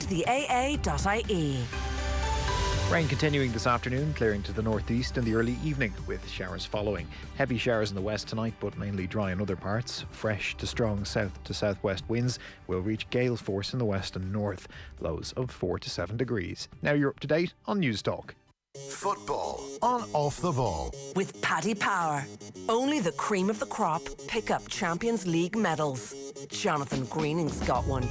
the AA.ie. Rain continuing this afternoon, clearing to the northeast in the early evening with showers following. Heavy showers in the west tonight, but mainly dry in other parts. Fresh to strong south to southwest winds will reach gale force in the west and north. Lows of 4 to 7 degrees. Now you're up to date on News Talk. Football on Off the Ball. With Paddy Power. Only the cream of the crop pick up Champions League medals. Jonathan Greening's got one.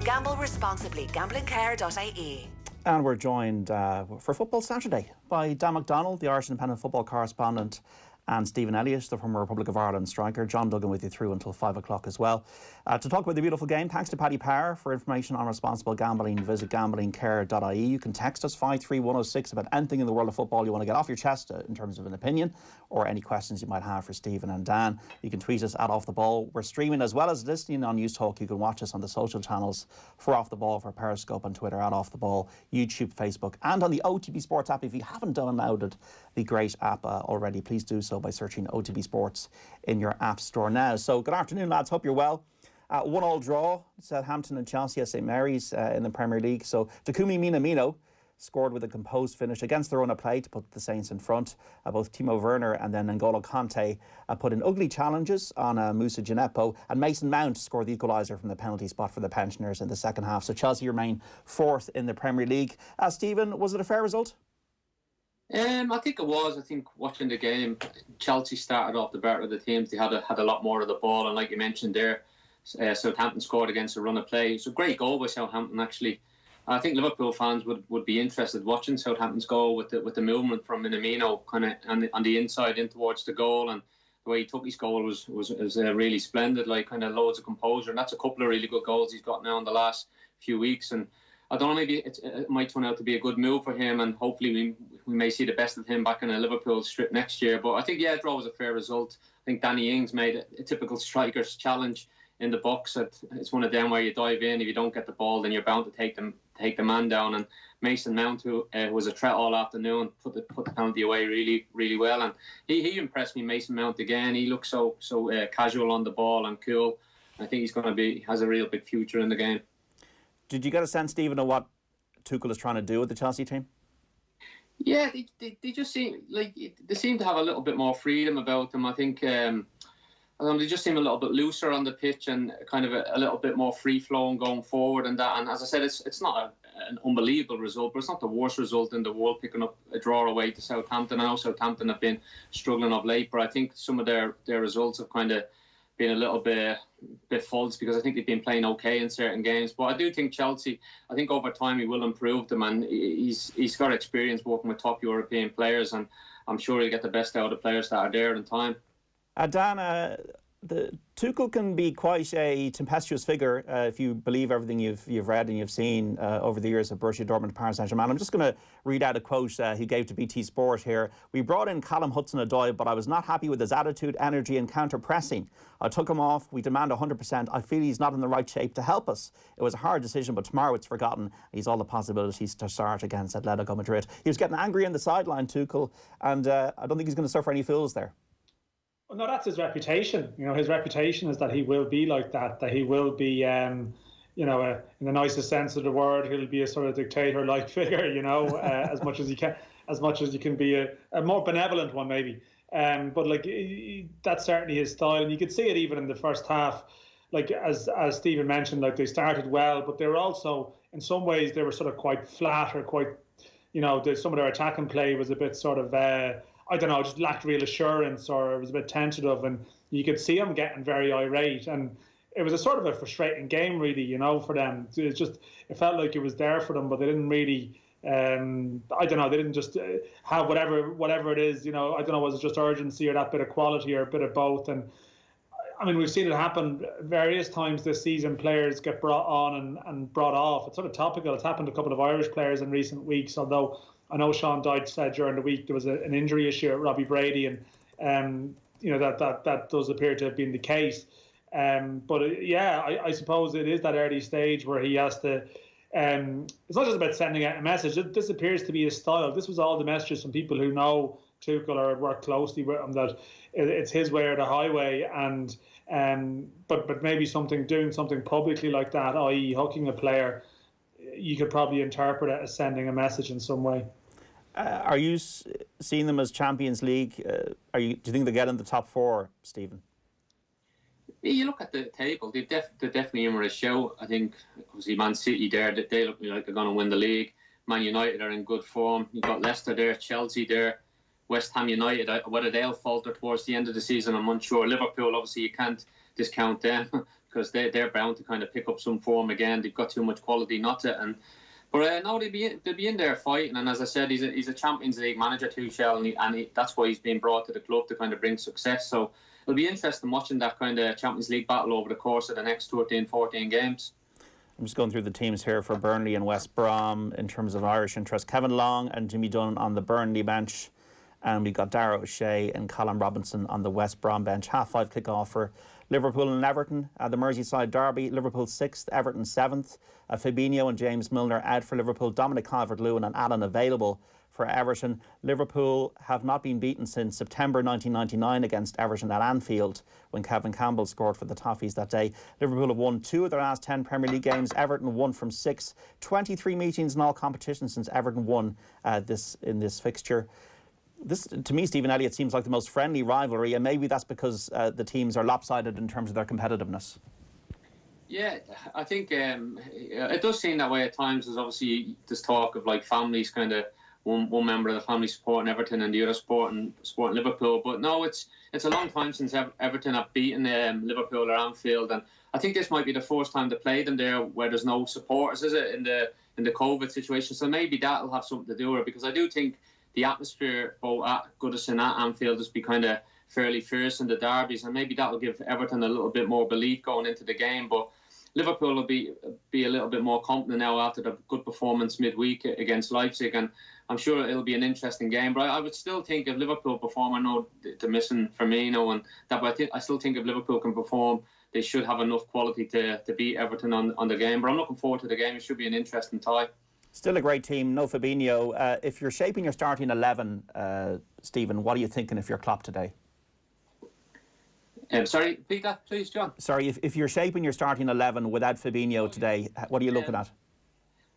Gamble responsibly. Gamblingcare.ie. And we're joined for Football Saturday by Dan McDonnell, the Irish Independent football correspondent, and Stephen Elliott, the former Republic of Ireland striker. John Duggan with you through until 5 o'clock as well. To talk about the beautiful game, thanks to Paddy Power. For information on responsible gambling, visit gamblingcare.ie. You can text us 53106 about anything in the world of football you want to get off your chest in terms of an opinion, or any questions you might have for Stephen and Dan. You can tweet us at Off the Ball. We're streaming as well as listening on News Talk. You can watch us on the social channels for Off the Ball, for Periscope on Twitter at Off the Ball, YouTube, Facebook, and on the OTB Sports app. If you haven't downloaded the great app already, please do so by searching OTB Sports in your app store now. So good afternoon, lads. Hope you're well. 1-1 draw, Southampton and Chelsea at St Mary's in the Premier League. So Takumi Minamino scored with a composed finish against their own play to put the Saints in front. Both Timo Werner and then N'Golo Kante put in ugly challenges on Moussa Djenepo, and Mason Mount scored the equaliser from the penalty spot for the pensioners in the second half. So Chelsea remain fourth in the Premier League. Stephen, was it a fair result? I think it was. I think watching the game, Chelsea started off the better of the teams. They had a lot more of the ball, and like you mentioned there, Southampton scored against a run of play. It's a great goal by Southampton, actually. I think Liverpool fans would be interested watching Southampton's goal with the movement from Minamino kind of on the inside in towards the goal, and the way he took his goal was really splendid. Like, kind of loads of composure, and that's a couple of really good goals he's got now in the last few weeks. And I don't know, maybe it might turn out to be a good move for him, and hopefully we may see the best of him back in a Liverpool strip next year. But I think, yeah, draw was a fair result. I think Danny Ings made a typical striker's challenge in the box. It's one of them where you dive in. If you don't get the ball, then you're bound to take the man down. And Mason Mount, who was a threat all afternoon, put the penalty away really, really well. And he impressed me, Mason Mount, again. He looks so casual on the ball and cool. I think has a real big future in the game. Did you get a sense, Stephen, of what Tuchel is trying to do with the Chelsea team? Yeah, they just seem like they seem to have a little bit more freedom about them. I think they just seem a little bit looser on the pitch and kind of a little bit more free flowing going forward and that. And as I said, it's not an unbelievable result, but it's not the worst result in the world, picking up a draw away to Southampton. I know Southampton have been struggling of late, but I think some of their results have kind of been a little bit false, because I think they've been playing okay in certain games. But I do think Chelsea, I think over time he will improve them, and he's got experience working with top European players, and I'm sure he'll get the best out of the players that are there in time. Dan, the Tuchel can be quite a tempestuous figure if you believe everything you've read and you've seen over the years of Borussia Dortmund, Paris Saint-Germain. I'm just going to read out a quote he gave to BT Sport here. "We brought in Callum Hudson-Odoi, but I was not happy with his attitude, energy and counter-pressing. I took him off. We demand 100%. I feel he's not in the right shape to help us. It was a hard decision, but tomorrow it's forgotten. He's all the possibilities to start against Atletico Madrid." He was getting angry on the sideline, Tuchel, and I don't think he's going to suffer any fools there. Well, no, that's his reputation. His reputation is that he will be like that he will be, in the nicest sense of the word, he'll be a sort of dictator-like figure, as much as you can be a more benevolent one, maybe. But that's certainly his style. And you could see it even in the first half. Like, as Stephen mentioned, they started well, but they were also, in some ways, they were sort of quite flat, or quite, some of their attacking play was a bit sort of, just lacked real assurance, or it was a bit tentative, and you could see them getting very irate, and it was a sort of a frustrating game, really, for them. It felt like it was there for them, but they didn't really, they didn't just have whatever it is, was it just urgency or that bit of quality or a bit of both? And I mean, we've seen it happen various times this season. Players get brought on and brought off. It's sort of topical. It's happened to a couple of Irish players in recent weeks, although I know Sean Dyche said during the week there was an injury issue at Robbie Brady, and that does appear to have been the case. But I suppose it is that early stage where he has to. It's not just about sending out a message. This appears to be his style. This was all the messages from people who know Tuchel or work closely with him, that it's his way or the highway. And but maybe doing something publicly like that, i.e. hooking a player, you could probably interpret it as sending a message in some way. Are you seeing them as Champions League? Do you think they get in the top 4, Stephen? You look at the table, they're definitely in with a show. I think, obviously, Man City there, they look like they're going to win the league. Man United are in good form. You've got Leicester there, Chelsea there, West Ham United. Whether they'll falter towards the end of the season, I'm unsure. Liverpool, obviously, you can't discount them because they're bound to kind of pick up some form again. They've got too much quality not to. But no, they'll be in there fighting. And as I said, he's a Champions League manager, Tuchel, and that's why he's been brought to the club to kind of bring success. So it'll be interesting watching that kind of Champions League battle over the course of the next 13, 14 games. I'm just going through the teams here for Burnley and West Brom in terms of Irish interest. Kevin Long and Jimmy Dunn on the Burnley bench. And we've got Darragh O'Shea and Colin Robinson on the West Brom bench. 5:30 kick-off for Liverpool and Everton. The Merseyside derby, Liverpool 6th, Everton 7th. Fabinho and James Milner out for Liverpool. Dominic Calvert-Lewin and Allen available for Everton. Liverpool have not been beaten since September 1999 against Everton at Anfield when Kevin Campbell scored for the Toffees that day. Liverpool have won 2 of their last 10 Premier League games. Everton 1 from 6. 23 meetings in all competitions since Everton won in this fixture. This, to me, Stephen, Elliott, seems like the most friendly rivalry, and maybe that's because the teams are lopsided in terms of their competitiveness. Yeah, I think it does seem that way at times. There's obviously this talk of like families, kind of one member of the family supporting Everton and the other supporting Liverpool. But no, it's a long time since Everton have beaten Liverpool at Anfield, and I think this might be the first time to play them there where there's no supporters, is it, in the COVID situation? So maybe that'll have something to do with it, because I do think the atmosphere both at Goodison and at Anfield has been kind of fairly fierce in the derbies, and maybe that'll give Everton a little bit more belief going into the game. But Liverpool will be a little bit more confident now after the good performance midweek against Leipzig, and I'm sure it'll be an interesting game. But I would still think if Liverpool perform, I know they're missing Firmino and that, but I still think if Liverpool can perform, they should have enough quality to beat Everton on the game. But I'm looking forward to the game. It should be an interesting tie. Still a great team, no Fabinho. If you're shaping your starting 11, Stephen, what are you thinking if you're Klopp today? Sorry, repeat that, please, John. Sorry, if you're shaping your starting 11 without Fabinho today, what are you looking at?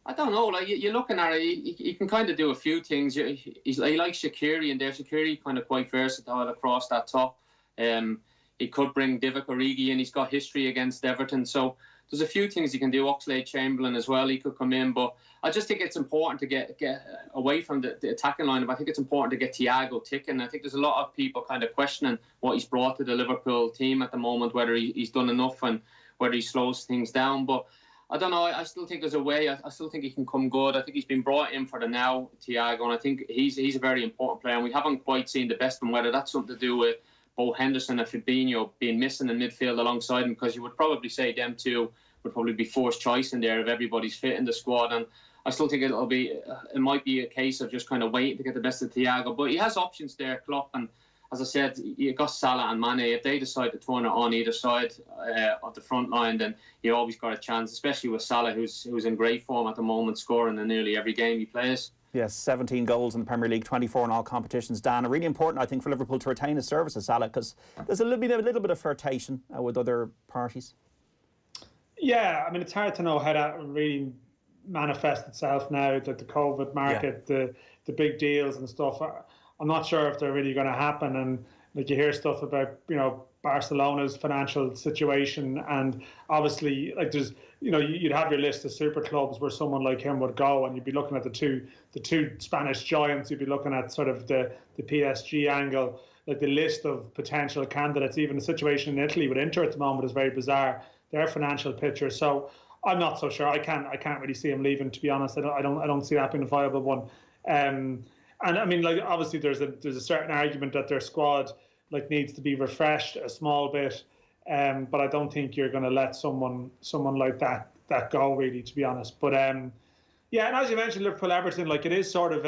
I don't know. Like you're looking at it, you can kind of do a few things. He likes Shaqiri, and there Shaqiri kind of quite versatile across that top. He could bring Divock Origi in. He's got history against Everton, so there's a few things he can do. Oxlade-Chamberlain as well, he could come in. But I just think it's important to get away from the attacking line. I think it's important to get Thiago ticking. I think there's a lot of people kind of questioning what he's brought to the Liverpool team at the moment, whether he's done enough and whether he slows things down. But I don't know. I still think there's a way. I still think he can come good. I think he's been brought in for the now, Thiago, and I think he's a very important player. And we haven't quite seen the best of him, whether that's something to do with both Henderson and Fabinho being missing in midfield alongside him, because you would probably say them two would probably be first choice in there if everybody's fit in the squad. And I still think it might be a case of just kind of waiting to get the best of Thiago. But he has options there, Klopp, and as I said, you got Salah and Mane. If they decide to turn it on either side of the front line, then you always got a chance, especially with Salah, who's in great form at the moment, scoring in nearly every game he plays. Yes, 17 goals in the Premier League, 24 in all competitions. Dan, really important, I think, for Liverpool to retain his services, Salah, because there's a little bit of flirtation with other parties. Yeah, I mean, it's hard to know how that really manifests itself now, that the COVID market, the big deals and stuff. I'm not sure if they're really going to happen. And like you hear stuff about, Barcelona's financial situation, and obviously, like there's, you'd have your list of super clubs where someone like him would go, and you'd be looking at the two Spanish giants. You'd be looking at sort of the PSG angle, like the list of potential candidates. Even the situation in Italy with Inter at the moment is very bizarre, their financial picture. So I'm not so sure. I can't really see him leaving, to be honest. I don't see that being a viable one. And I mean, like, obviously there's a certain argument that their squad needs to be refreshed a small bit, but I don't think you're going to let someone like that go, really, to be honest. But yeah, and as you mentioned, Liverpool Everton, it is sort of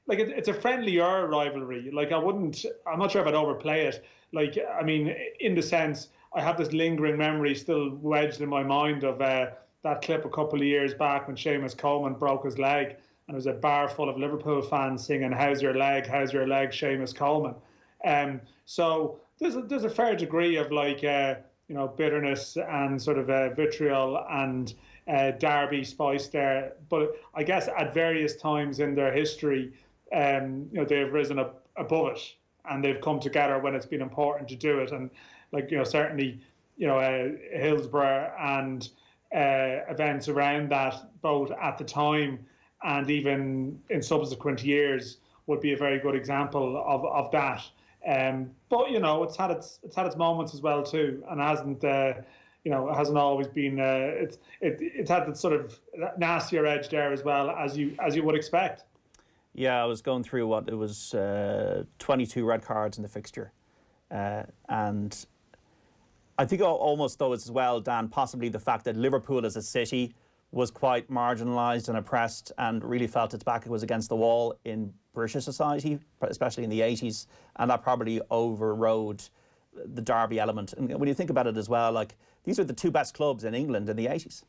it's a friendlier rivalry. I'm not sure if I'd overplay it. I mean, in the sense, I have this lingering memory still wedged in my mind of that clip a couple of years back when Seamus Coleman broke his leg, and there was a bar full of Liverpool fans singing how's your leg, Seamus Coleman. So there's a fair degree of bitterness and sort of vitriol and derby spice there. But I guess at various times in their history, they've risen up above it and they've come together when it's been important to do it. And certainly, Hillsborough and events around that, both at the time and even in subsequent years, would be a very good example of that. But it's had its moments as well too, and it hasn't always been. It's had the sort of nastier edge there as well, as you would expect. Yeah, I was going through what it was, 22 red cards in the fixture, and I think almost though as well, Dan, possibly the fact that Liverpool as a city was quite marginalised and oppressed and really felt its back was against the wall in British society, especially in the 80s, and that probably overrode the derby element. And when you think about it as well, like, these are the two best clubs in England in the 80s.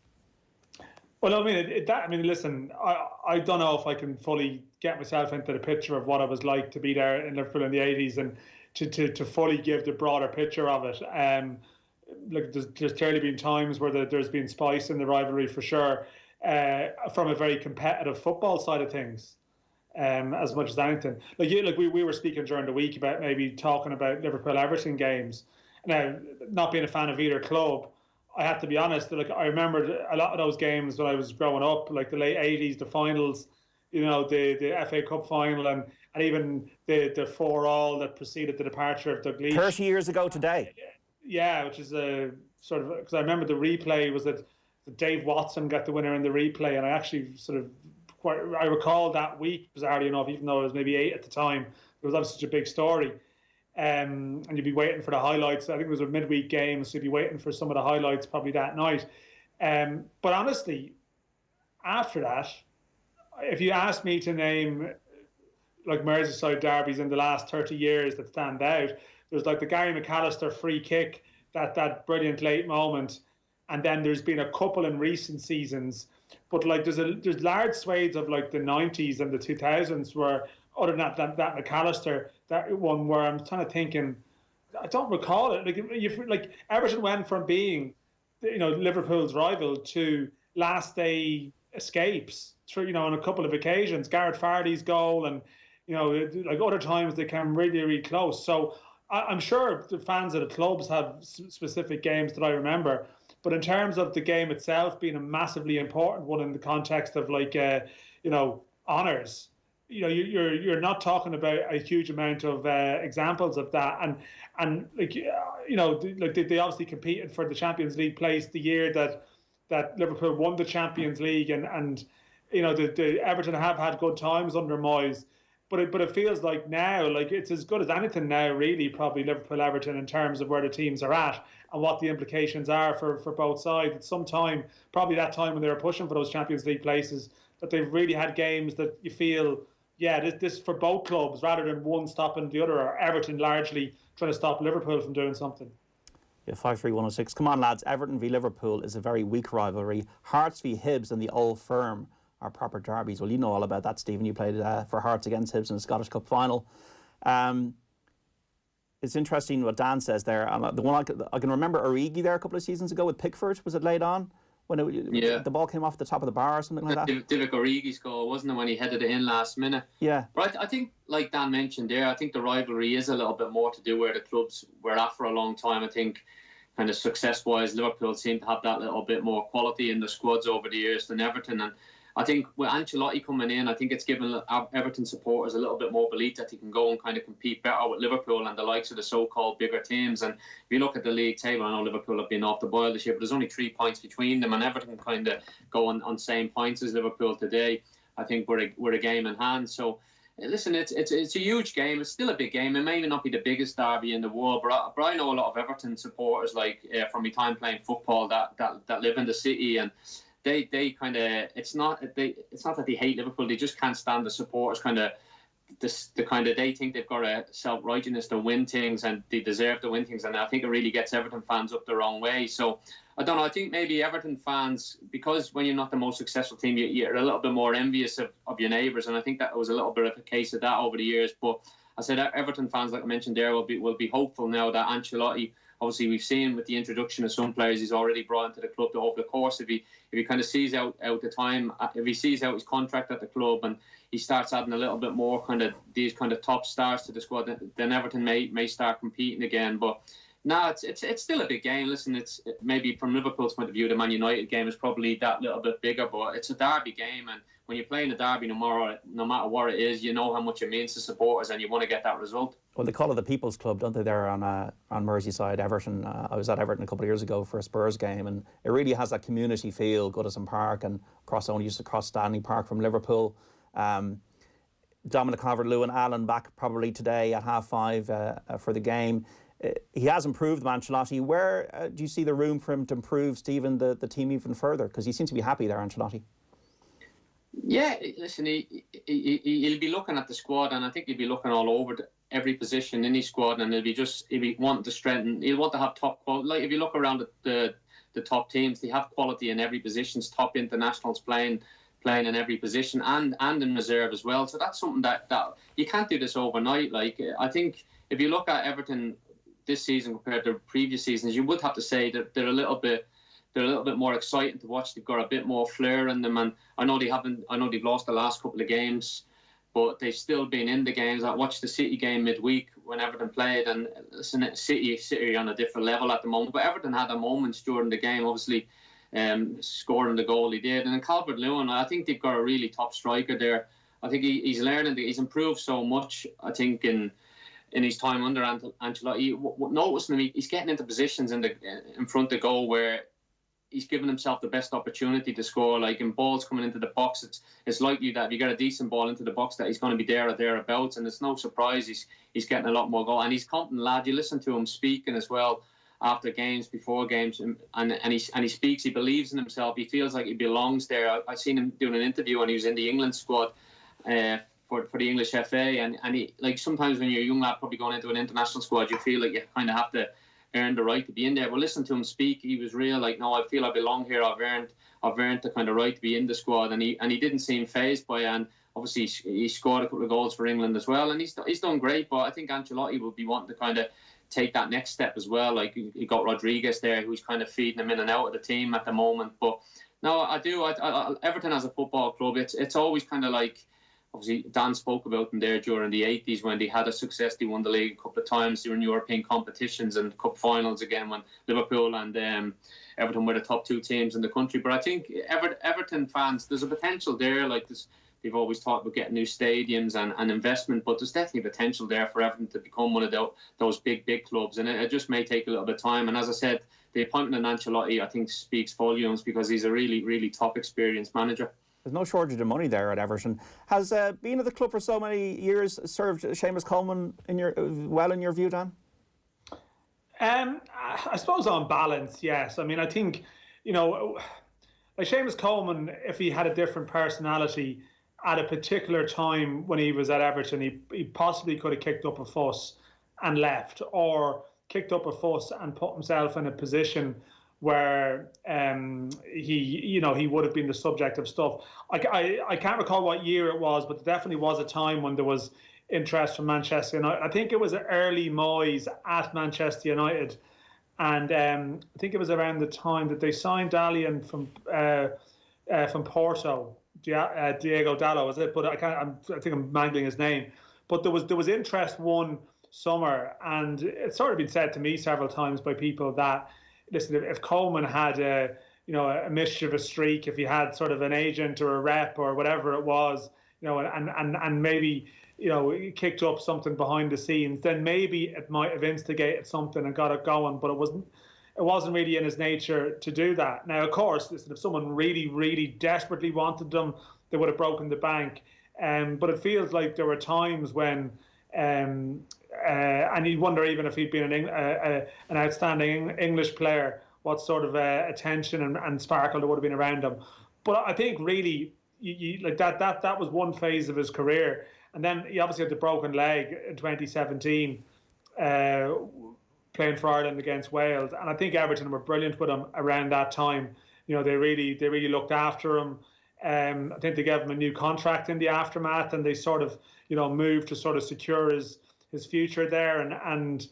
Well, listen, I don't know if I can fully get myself into the picture of what it was like to be there in Liverpool in the 80s and to fully give the broader picture of it. There's clearly been times where there's been spice in the rivalry for sure, from a very competitive football side of things, as much as anything. We were speaking during the week about maybe talking about Liverpool Everton games. Now, not being a fan of either club, I have to be honest. I remember a lot of those games when I was growing up, like the late 80s, the finals, the FA Cup final, and even the 4-4 that preceded the departure of Duggan. 30 years ago today. Yeah, which is a sort of, because I remember the replay was that Dave Watson got the winner in the replay, and I actually I recall that week, bizarrely enough, even though I was maybe 8 at the time, it was obviously such a big story. And you'd be waiting for the highlights. I think it was a midweek game, so you'd be waiting for some of the highlights probably that night. But honestly, after that, if you asked me to name like Merseyside derbies in the last 30 years that stand out, there's like the Gary McAllister free kick, that brilliant late moment, and then there's been a couple in recent seasons. But like there's large swathes of like the 90s and the 2000s where, other than that McAllister, that one where I'm kind of thinking, I don't recall it. Like Everton went from being, Liverpool's rival to last day escapes through, on a couple of occasions. Gareth Fardy's goal, and like other times they came really, really close. So I'm sure the fans of the clubs have specific games that I remember, but in terms of the game itself being a massively important one in the context of like honours, you're not talking about a huge amount of examples of that, and they obviously competed for the Champions League place the year that Liverpool won the Champions League, and the Everton have had good times under Moyes. But it feels like now, like it's as good as anything now, really, probably Liverpool Everton in terms of where the teams are at and what the implications are for both sides. At some time, probably that time when they were pushing for those Champions League places, that they've really had games that you feel, this for both clubs rather than one stopping the other, or Everton largely trying to stop Liverpool from doing something. Yeah, 53106. Come on, lads. Everton v Liverpool is a very weak rivalry. Hearts v Hibs and the Old Firm are proper derbies. Well, you know all about that, Stephen. You played for Hearts against Hibs in the Scottish Cup final. It's interesting what Dan says there. The one I can remember Origi there a couple of seasons ago with Pickford. Was it laid on when the ball came off the top of the bar or something like that? Divock Origi's goal, wasn't it, when he headed it in last minute? Yeah. But I think, like Dan mentioned there, I think the rivalry is a little bit more to do where the clubs were at for a long time. I think kind of success-wise, Liverpool seem to have that little bit more quality in the squads over the years than Everton. And I think with Ancelotti coming in, I think it's given Everton supporters a little bit more belief that he can go and kind of compete better with Liverpool and the likes of the so-called bigger teams. And if you look at the league table, I know Liverpool have been off the boil this year, but there's only 3 points between them, and Everton kind of go on same points as Liverpool today. I think we're a game in hand. So listen, it's a huge game. It's still a big game. It may not be the biggest derby in the world, but I know a lot of Everton supporters, like from my time playing football, that live in the city, and they kind of, it's not that they hate Liverpool. They just can't stand the supporters they think they've got a self-righteousness to win things, and they deserve to win things, and I think it really gets Everton fans up the wrong way. So I don't know, I think maybe Everton fans, because when you're not the most successful team, you're a little bit more envious of your neighbours, and I think that was a little bit of a case of that over the years. But I said Everton fans, like I mentioned there, will be hopeful now that Ancelotti obviously we've seen with the introduction of some players he's already brought into the club over the course. If he kind of sees out the time, if he sees out his contract at the club and he starts adding a little bit more kind of these kind of top stars to the squad, then Everton may start competing again. But no, it's still a big game. Listen, it's maybe from Liverpool's point of view, the Man United game is probably that little bit bigger, but it's a derby game, and when you're playing a derby, no matter what it is, you know how much it means to supporters, and you want to get that result. Well, they call it the People's Club, don't they? There on Merseyside, Everton. I was at Everton a couple of years ago for a Spurs game, and it really has that community feel. Goodison Park and used to cross Stanley Park from Liverpool. Dominic Calvert-Lewin, Allen back probably today at 5:30 for the game. He has improved, Ancelotti. Where do you see the room for him to improve, Stephen, the team even further? Because he seems to be happy there, Ancelotti. Yeah, listen, he'll be looking at the squad, and I think he'll be looking all over every position in his squad, and he'll be wanting to strengthen. He'll want to have top quality. Like if you look around at the top teams, they have quality in every position. Top internationals playing in every position, and in reserve as well. So that's something that you can't do this overnight. Like I think if you look at Everton this season compared to previous seasons, you would have to say that they're a little bit more exciting to watch. They've got a bit more flair in them, and I know they've lost the last couple of games, but they've still been in the games. I watched the City game midweek when Everton played, and listen, City are on a different level at the moment. But Everton had their moments during the game, obviously scoring the goal he did. And then Calvert-Lewin, I think they've got a really top striker there. I think he's learning. He's improved so much, I think, in his time under Ancelotti. Noticing him, he's getting into positions in front of goal where he's given himself the best opportunity to score. Like in balls coming into the box, it's likely that if you get a decent ball into the box that he's going to be there or thereabouts, and it's no surprise he's getting a lot more goal. And he's competent lad. You listen to him speaking as well after games, before games, and he speaks. He believes in himself. He feels like he belongs there. I seen him doing an interview when he was in the England squad for the English FA, and he, like, sometimes when you're a young lad probably going into an international squad, you feel like you kind of have to earn the right to be in there. But listen to him speak. He was real. Like, no, I feel I belong here. I've earned the kind of right to be in the squad, and he didn't seem fazed by it. And obviously he scored a couple of goals for England as well, and he's done great. But I think Ancelotti will be wanting to kind of take that next step as well. Like, you got Rodriguez there, who's kind of feeding him in and out of the team at the moment. But no, I do. Everton as a football club, it's always kind of like, obviously, Dan spoke about them there during the 80s when they had a success. They won the league a couple of times during European competitions and cup finals again when Liverpool and Everton were the top two teams in the country. But I think Everton fans, there's a potential there. Like this, they've always talked about getting new stadiums and investment, but there's definitely potential there for Everton to become one of those big clubs. And it just may take a little bit of time. And as I said, the appointment of Ancelotti, I think, speaks volumes because he's a really, really top experienced manager. There's no shortage of money there at Everton. Has being at the club for so many years served Seamus Coleman in your view, Dan? I suppose on balance, yes. I mean, I think, like Seamus Coleman, if he had a different personality at a particular time when he was at Everton, he possibly could have kicked up a fuss and left, or kicked up a fuss and put himself in a position where he would have been the subject of stuff. I can't recall what year it was, but there definitely was a time when there was interest from Manchester United. I think it was early Moyes at Manchester United, and I think it was around the time that they signed Elliott from Porto, Diego Dallo, is it? But I think I'm mangling his name. But there was interest one summer, and it's sort of been said to me several times by people that, listen, if Coleman had a mischievous streak, if he had sort of an agent or a rep or whatever it was, and maybe, kicked up something behind the scenes, then maybe it might have instigated something and got it going. But it wasn't really in his nature to do that. Now, of course, listen, if someone really, really desperately wanted them, they would have broken the bank. But it feels like there were times when, and you'd wonder even if he'd been an outstanding English player, what sort of attention and sparkle there would have been around him. But I think really, like that was one phase of his career, and then he obviously had the broken leg in 2017, playing for Ireland against Wales, and I think Everton were brilliant with him around that time. They really looked after him. I think they gave him a new contract in the aftermath, and they sort of moved to sort of secure his future there, and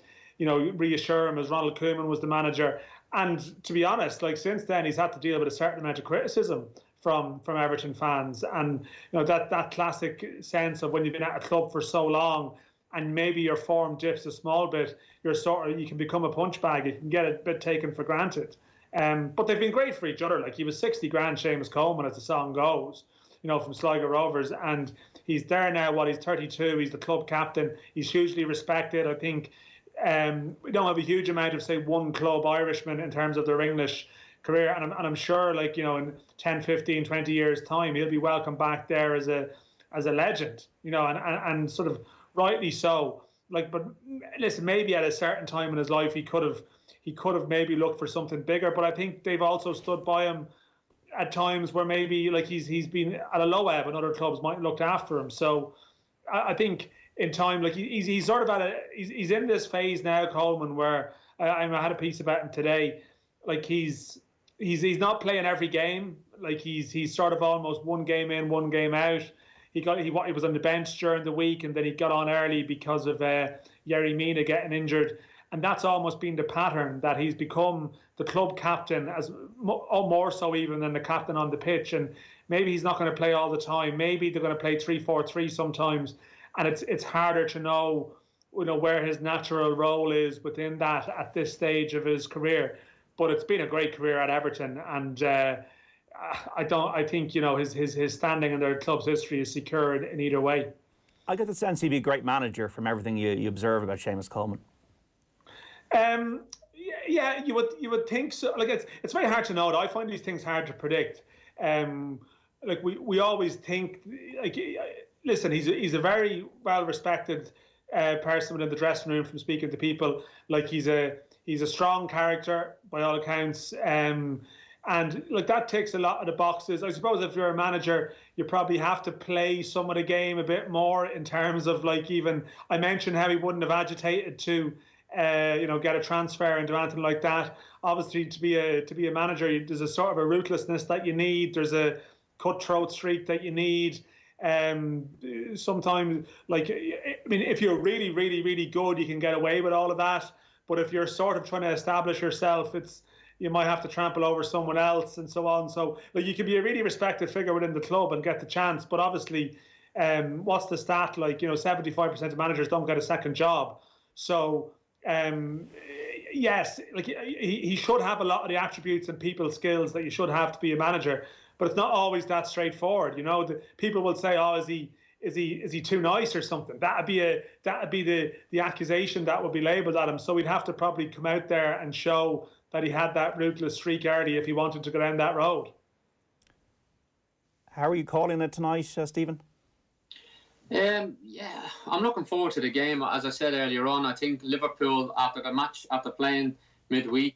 reassure him as Ronald Koeman was the manager. And to be honest, like since then, he's had to deal with a certain amount of criticism from Everton fans, and that classic sense of when you've been at a club for so long and maybe your form dips a small bit, you can become a punch bag. You can get a bit taken for granted. But they've been great for each other. Like he was 60 grand, Seamus Coleman, as the song goes, from Sligo Rovers, and he's there now. He's 32. He's the club captain. He's hugely respected. I think we don't have a huge amount of, say, one club Irishmen in terms of their English career, and I'm sure, like, in 10, 15, 20 years' time, he'll be welcomed back there as a legend, and sort of rightly so. Like, but listen, maybe at a certain time in his life he could have maybe looked for something bigger, but I think they've also stood by him at times where maybe like he's been at a low ebb and other clubs might have looked after him. So I think in time, like he's sort of he's in this phase now, Coleman, where I had a piece about him today. Like he's not playing every game. Like he's sort of almost one game in, one game out. He was on the bench during the week, and then he got on early because of Yerry Mina getting injured, and that's almost been the pattern, that he's become the club captain, more so even than the captain on the pitch. And maybe he's not going to play all the time. Maybe they're going to play 3-4-3 sometimes, and it's harder to know where his natural role is within that at this stage of his career. But it's been a great career at Everton, and I think his standing in their club's history is secured in either way. I get the sense he'd be a great manager from everything you observe about Seamus Coleman. Yeah, you would think so. Like it's very hard to know. I find these things hard to predict. Like we always think, like, listen, he's a very well respected person within the dressing room from speaking to people. Like he's a strong character by all accounts. And like that ticks a lot of the boxes. I suppose if you're a manager, you probably have to play some of the game a bit more in terms of, like, even I mentioned how he wouldn't have agitated to get a transfer and do anything like that. Obviously, to be a manager, there's a sort of a ruthlessness that you need. There's a cutthroat streak that you need. Sometimes, like, I mean, if you're really, really, really good, you can get away with all of that. But if you're sort of trying to establish yourself, you might have to trample over someone else and so on. So, like, you can be a really respected figure within the club and get the chance. But obviously, what's the stat? Like, 75% of managers don't get a second job. So, yes, like he should have a lot of the attributes and people skills that you should have to be a manager. But it's not always that straightforward. People will say, "Oh, is he too nice or something?" That'd be the accusation that would be labelled at him. So he'd have to probably come out there and show that he had that ruthless streak early if he wanted to go down that road. How are you calling it tonight, Stephen? Yeah, I'm looking forward to the game. As I said earlier on, I think Liverpool, after playing midweek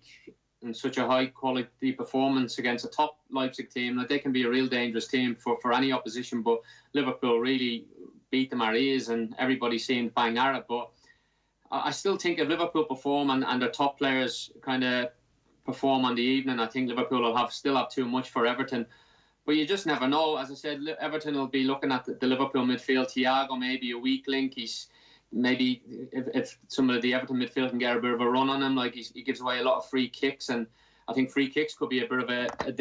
in such a high quality performance against a top Leipzig team, that they can be a real dangerous team for any opposition. But Liverpool really beat them at ease, and everybody seemed bang at it. But I still think if Liverpool perform and their top players kind of perform on the evening, I think Liverpool will still have too much for Everton. But you just never know. As I said, Everton will be looking at the Liverpool midfield. Thiago maybe a weak link. He's maybe, if some of the Everton midfield can get a bit of a run on him, like he gives away a lot of free kicks, and I think free kicks could be a bit of a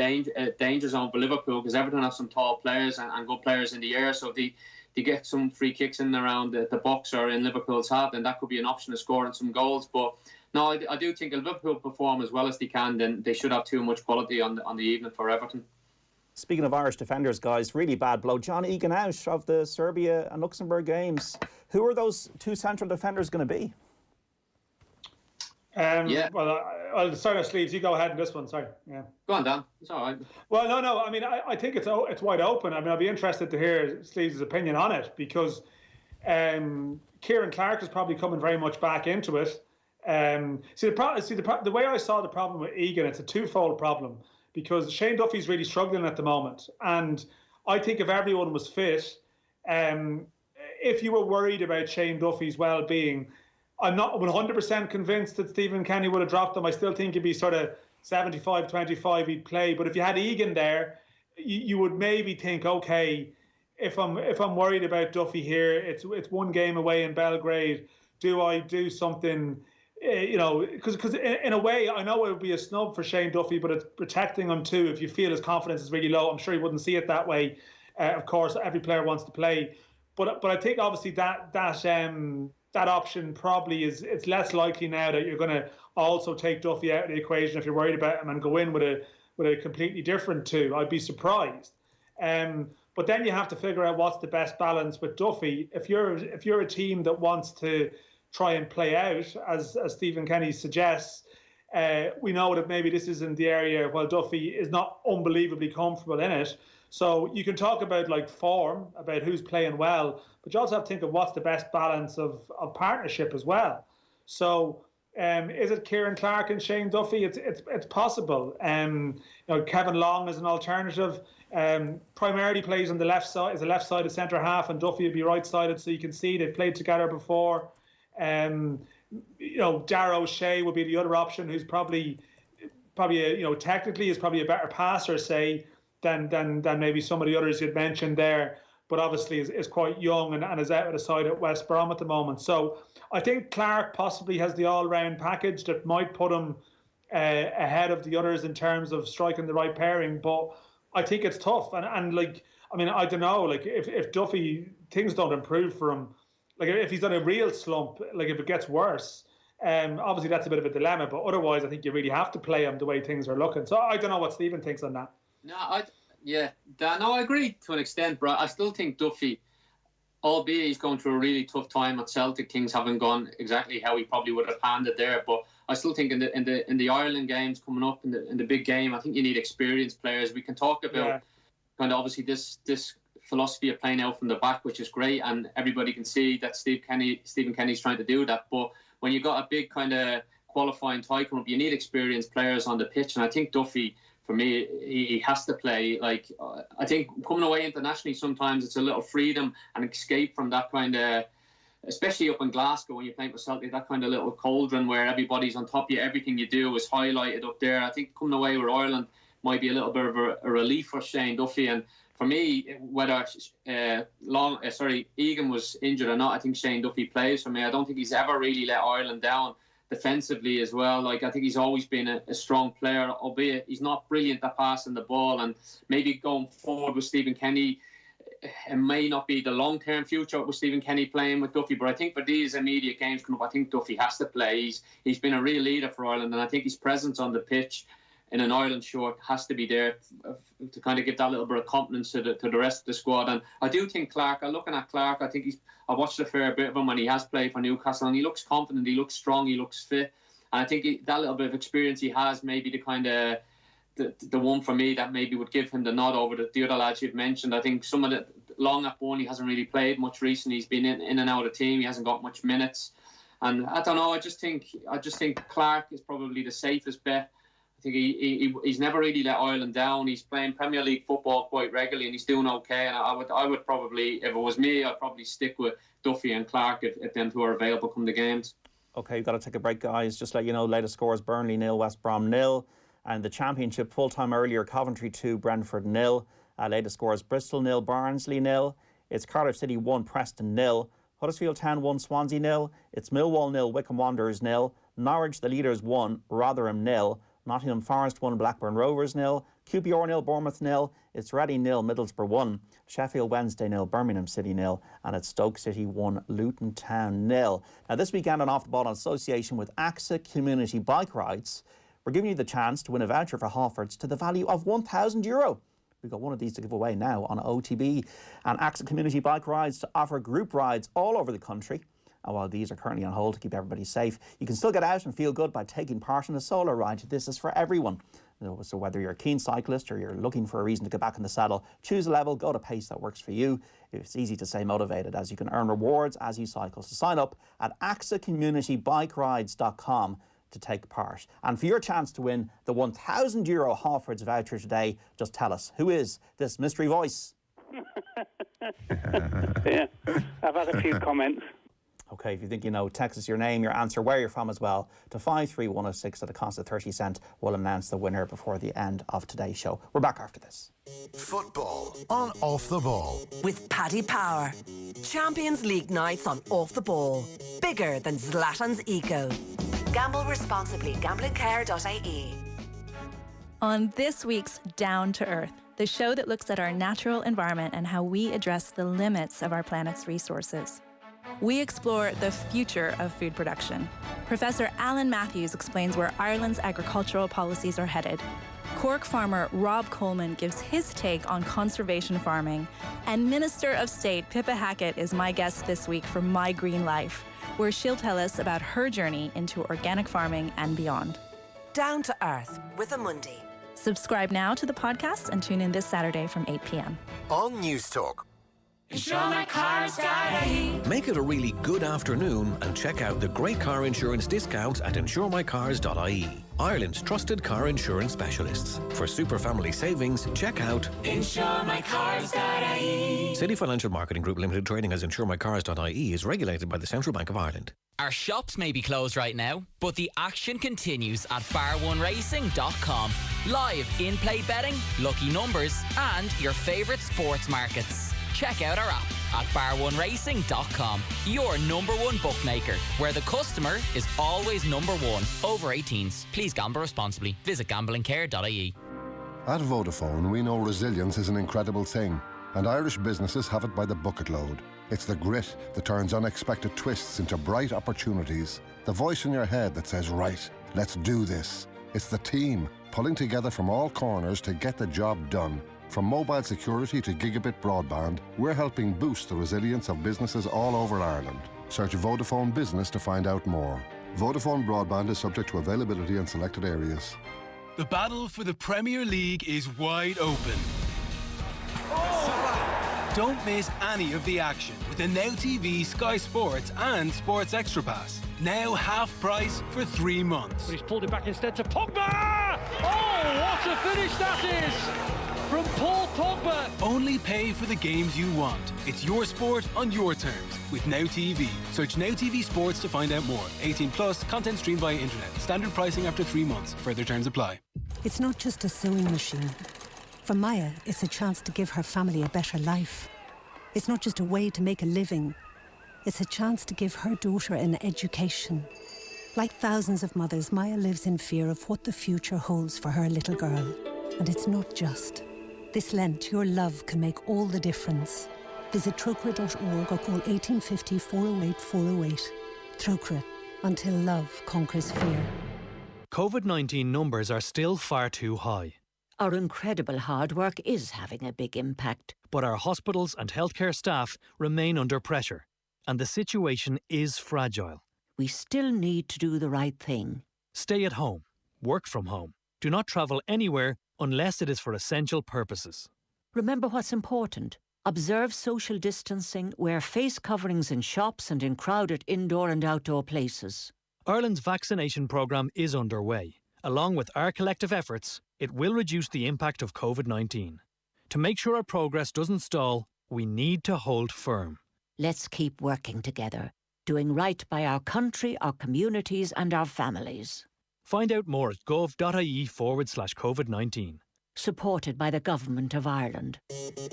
danger zone for Liverpool, because Everton have some tall players and good players in the air. So if they get some free kicks in around the box or in Liverpool's half, then that could be an option of scoring some goals. But no, I do think if Liverpool perform as well as they can, then they should have too much quality on the evening for Everton. Speaking of Irish defenders, guys, really bad blow. John Egan out of the Serbia and Luxembourg games. Who are those two central defenders going to be? Well, I'll start our sleeves. You go ahead in this one. Sorry. Yeah. Go on, Dan. It's all right. Well, no. I mean, I think it's wide open. I mean, I'll be interested to hear Sleeves' opinion on it, because Kieran Clark is probably coming very much back into it. The way I saw the problem with Egan, it's a twofold problem, because Shane Duffy's really struggling at the moment, and I think if everyone was fit, if you were worried about Shane Duffy's well-being, I'm not 100% convinced that Stephen Kenny would have dropped him. I still think he'd be sort of 75-25 he'd play. But if you had Egan there, you would maybe think, okay, if I'm worried about Duffy here, it's one game away in Belgrade. Do I do something because in a way, I know it would be a snub for Shane Duffy, but it's protecting him too. If you feel his confidence is really low, I'm sure he wouldn't see it that way. Of course, every player wants to play, but I think obviously that option probably it's less likely now that you're going to also take Duffy out of the equation if you're worried about him and go in with a completely different two. I'd be surprised. But then you have to figure out what's the best balance with Duffy. If you're a team that wants to try and play out, as Stephen Kenny suggests, we know that maybe this isn't the area while Duffy is not unbelievably comfortable in it. So you can talk about like form, about who's playing well, but you also have to think of what's the best balance of partnership as well. So is it Kieran Clark and Shane Duffy? It's possible. Kevin Long is an alternative. Primarily plays on the left side, is a left-sided centre half, and Duffy would be right-sided. So you can see they've played together before. Darragh O'Shea would be the other option, who's probably technically is probably a better passer, say, than maybe some of the others you'd mentioned there, but obviously is quite young and is out of the side at West Brom at the moment. So I think Clark possibly has the all-round package that might put him ahead of the others in terms of striking the right pairing, but I think it's tough. And I don't know, if Duffy, things don't improve for him, if he's on a real slump, if it gets worse, obviously that's a bit of a dilemma, but otherwise I think you really have to play him the way things are looking. So I don't know what Stephen thinks on that. No, I agree to an extent, but I still think Duffy, albeit he's going through a really tough time at Celtic, things haven't gone exactly how he probably would have planned it there. But I still think in the Ireland games coming up, in the big game, I think you need experienced players. We can talk about kind of obviously this philosophy of playing out from the back, which is great, and everybody can see that Stephen Kenny's trying to do that. But when you've got a big kind of qualifying tie coming up, you need experienced players on the pitch, and I think Duffy, for me, he has to play. I think coming away internationally, sometimes it's a little freedom and escape from that kind of, especially up in Glasgow when you're playing for Celtic, that kind of little cauldron where everybody's on top of you, everything you do is highlighted up there. I think coming away with Ireland might be a little bit of a relief for Shane Duffy. And for me, whether Egan was injured or not, I think Shane Duffy plays for me. I don't think he's ever really let Ireland down defensively as well. I think he's always been a strong player, albeit he's not brilliant at passing the ball. And maybe going forward with Stephen Kenny, it may not be the long-term future with Stephen Kenny playing with Duffy, but I think for these immediate games coming up, I think Duffy has to play. He's been a real leader for Ireland, and I think his presence on the pitch in an Ireland shirt has to be there to kind of give that little bit of confidence to the rest of the squad. And I do think Clark, looking at Clark, I think I watched a fair bit of him when he has played for Newcastle, and he looks confident, he looks strong, he looks fit. And I think that little bit of experience he has, maybe the kind of the one for me that maybe would give him the nod over the other lads you've mentioned. I think some of the Long at Burnley hasn't really played much recently. He's been in and out of the team. He hasn't got much minutes. And I don't know, I just think Clark is probably the safest bet. I think he's never really let Ireland down. He's playing Premier League football quite regularly and he's doing okay. And I would probably, if it was me, I'd probably stick with Duffy and Clark if them two are available come the games. Okay, you've got to take a break, guys. Just let you know, latest scores: Burnley 0, West Brom 0. And the Championship, full time earlier, Coventry 2, Brentford 0. Latest scores: Bristol 0, Barnsley 0. It's Cardiff City 1, Preston 0. Huddersfield Town 1, Swansea 0. It's Millwall 0, Wycombe Wanderers 0. Norwich, the leaders, 1, Rotherham 0. Nottingham Forest 1, Blackburn Rovers 0. QPR 0, Bournemouth 0. It's Reading 0, Middlesbrough 1. Sheffield Wednesday 0, Birmingham City 0. And it's Stoke City 1, Luton Town 0. Now this weekend on Off the Ball, in association with AXA Community Bike Rides, we're giving you the chance to win a voucher for Halfords to the value of €1,000. We've got one of these to give away now on OTB and AXA Community Bike Rides to offer group rides all over the country. And while these are currently on hold to keep everybody safe, you can still get out and feel good by taking part in a solo ride. This is for everyone. So whether you're a keen cyclist or you're looking for a reason to get back in the saddle, choose a level, go to pace that works for you. It's easy to stay motivated as you can earn rewards as you cycle. So sign up at axacommunitybikerides.com to take part. And for your chance to win the €1,000 Halfords voucher today, just tell us, who is this mystery voice? Yeah, I've had a few comments. Okay, if you think you know, text us your name, your answer, where you're from as well, to 53106 at a cost of 30 cents. We'll announce the winner before the end of today's show. We're back after this. Football on Off the Ball. With Paddy Power. Champions League nights on Off the Ball. Bigger than Zlatan's ego. Gamble responsibly. Gamblingcare.ie. On this week's Down to Earth, the show that looks at our natural environment and how we address the limits of our planet's resources, we explore the future of food production. Professor Alan Matthews explains where Ireland's agricultural policies are headed. Cork farmer Rob Coleman gives his take on conservation farming. And Minister of State Pippa Hackett is my guest this week for My Green Life, where she'll tell us about her journey into organic farming and beyond. Down to Earth with Amundi. Subscribe now to the podcast and tune in this Saturday from 8 p.m. On News Talk. Make it a really good afternoon and check out the great car insurance discounts at insuremycars.ie. Ireland's trusted car insurance specialists. For super family savings, check out insuremycars.ie. City Financial Marketing Group Limited, trading as insuremycars.ie, is regulated by the Central Bank of Ireland. Our shops may be closed right now, but the action continues at bar1racing.com. Live in-play betting, lucky numbers, and your favourite sports markets. Check out our app at bar1racing.com, your number one bookmaker, where the customer is always number one. Over 18s. Please gamble responsibly. Visit gamblingcare.ie. At Vodafone, we know resilience is an incredible thing, and Irish businesses have it by the bucket load. It's the grit that turns unexpected twists into bright opportunities. The voice in your head that says, right, let's do this. It's the team pulling together from all corners to get the job done. From mobile security to gigabit broadband, we're helping boost the resilience of businesses all over Ireland. Search Vodafone Business to find out more. Vodafone broadband is subject to availability in selected areas. The battle for the Premier League is wide open. Don't miss any of the action with the Now TV, Sky Sports and Sports Extra Pass. Now half price for 3 months. But he's pulled it back instead to Pogba! Oh, what a finish that is! From Paul Pogba. Only pay for the games you want. It's your sport on your terms with Now TV. Search Now TV Sports to find out more. 18 plus, content streamed via internet. Standard pricing after 3 months. Further terms apply. It's not just a sewing machine. For Maya, it's a chance to give her family a better life. It's not just a way to make a living. It's a chance to give her daughter an education. Like thousands of mothers, Maya lives in fear of what the future holds for her little girl. And it's not just. This Lent, your love can make all the difference. Visit trocra.org or call 1850 408 408. Trocra, until love conquers fear. COVID-19 numbers are still far too high. Our incredible hard work is having a big impact. But our hospitals and healthcare staff remain under pressure, and the situation is fragile. We still need to do the right thing. Stay at home. Work from home. Do not travel anywhere unless it is for essential purposes. Remember what's important. Observe social distancing, wear face coverings in shops and in crowded indoor and outdoor places. Ireland's vaccination programme is underway. Along with our collective efforts, it will reduce the impact of COVID-19. To make sure our progress doesn't stall, we need to hold firm. Let's keep working together, doing right by our country, our communities and our families. Find out more at gov.ie/COVID-19. Supported by the Government of Ireland.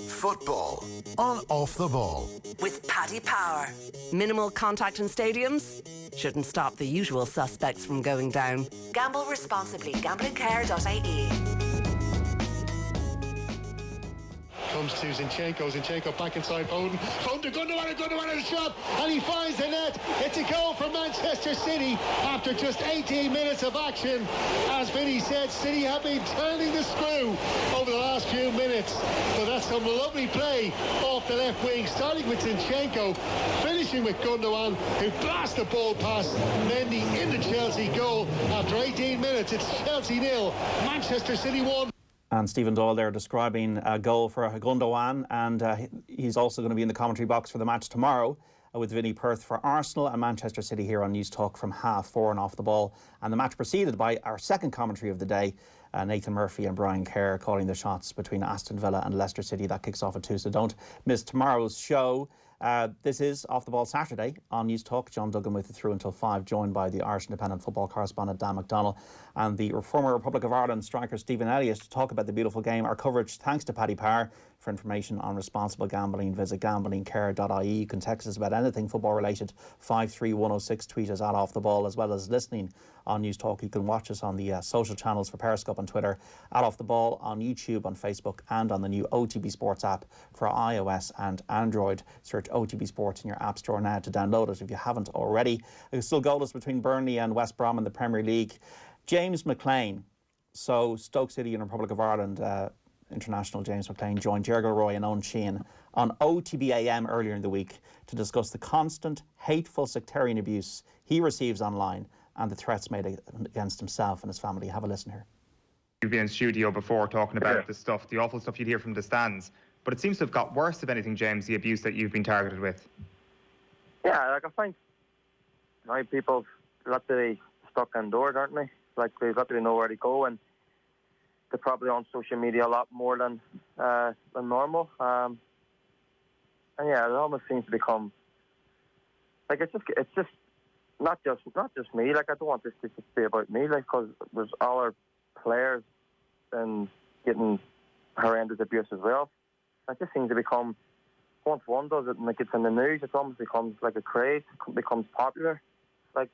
Football on Off the Ball. With Paddy Power. Minimal contact in stadiums? Shouldn't stop the usual suspects from going down. Gamble responsibly. Gamblingcare.ie. Comes to Zinchenko back inside Foden. Foden to Gundogan a shot, and he finds the net. It's a goal for Manchester City after just 18 minutes of action. As Vinny said, City have been turning the screw over the last few minutes. So that's some lovely play off the left wing, starting with Zinchenko, finishing with Gundogan, who blasts the ball past Mendy in the Chelsea goal. After 18 minutes, it's Chelsea 0, Manchester City 1. And Stephen Doyle there describing a goal for Gundogan, and he's also going to be in the commentary box for the match tomorrow with Vinnie Perth for Arsenal and Manchester City here on News Talk from 4:30 and Off the Ball. And the match preceded by our second commentary of the day, Nathan Murphy and Brian Kerr calling the shots between Aston Villa and Leicester City. That kicks off at 2, so don't miss tomorrow's show. This is Off the Ball Saturday on News Talk. John Duggan with you through until 5, joined by the Irish Independent football correspondent Dan McDonnell and the former Republic of Ireland striker Stephen Elliott to talk about the beautiful game. Our coverage, thanks to Paddy Power, For information on responsible gambling, visit gamblingcare.ie. You can text us about anything football related, 53106, tweet us at Off the Ball, as well as listening on News Talk. You can watch us on the social channels for Periscope on Twitter, at Off the Ball, on YouTube, on Facebook, and on the new OTB Sports app for iOS and Android. Search OTB Sports in your app store now to download it if you haven't already. It's still goalless between Burnley and West Brom in the Premier League. James McClean, so Stoke City and Republic of Ireland international James McClean joined Jurgen Roy and Owen Sheehan on OTB AM earlier in the week to discuss the constant, hateful sectarian abuse he receives online and the threats made against himself and his family. Have a listen here. You've been in studio before talking about the stuff, the awful stuff you'd hear from the stands, but it seems to have got worse, if anything, James, the abuse that you've been targeted with. Yeah, like I find people literally stuck indoors, aren't they? Like they literally know where to go, and they're probably on social media a lot more than normal. And yeah, it almost seems to become like it's just not just me. Like I don't want this to just be about me. Like because there's other players and getting horrendous abuse as well. It just seems to become, once one does it and it gets in the news, it almost becomes like a craze. It becomes popular. Like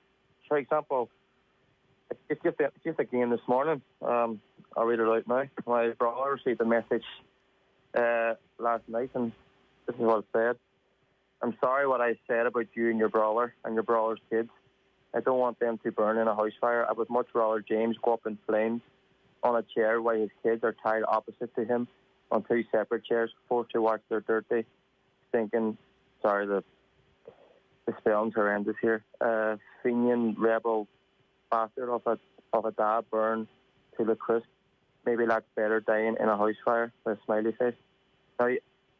for example, it's just a game this morning. I'll read it out now. My brother received a message last night, and this is what it said. I'm sorry what I said about you and your brother and your brother's kids. I don't want them to burn in a house fire. I would much rather James go up in flames on a chair while his kids are tied opposite to him on two separate chairs, forced to watch their dirty, stinking, sorry, the spelling's horrendous here, Fenian rebel bastard of a dad burn to the crisp. Maybe that's better dying in a house fire with a smiley face. Now,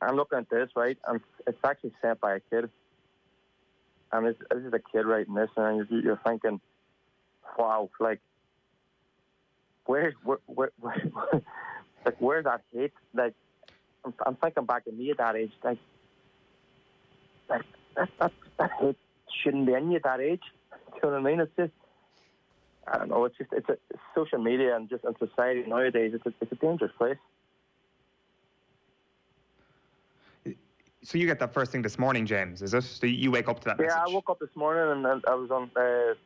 I'm looking at this, right, and it's actually sent by a kid. And this is a kid writing this, and you're thinking, wow, like, where's that hate? Like, I'm thinking back to me at that age, like that hate shouldn't be in you at that age. Do you know what I mean? It's just, I don't know. It's social media and just in society nowadays. It's a dangerous place. So you get that first thing this morning, James, is it? So you wake up to that message? Yeah, I woke up this morning and I was on,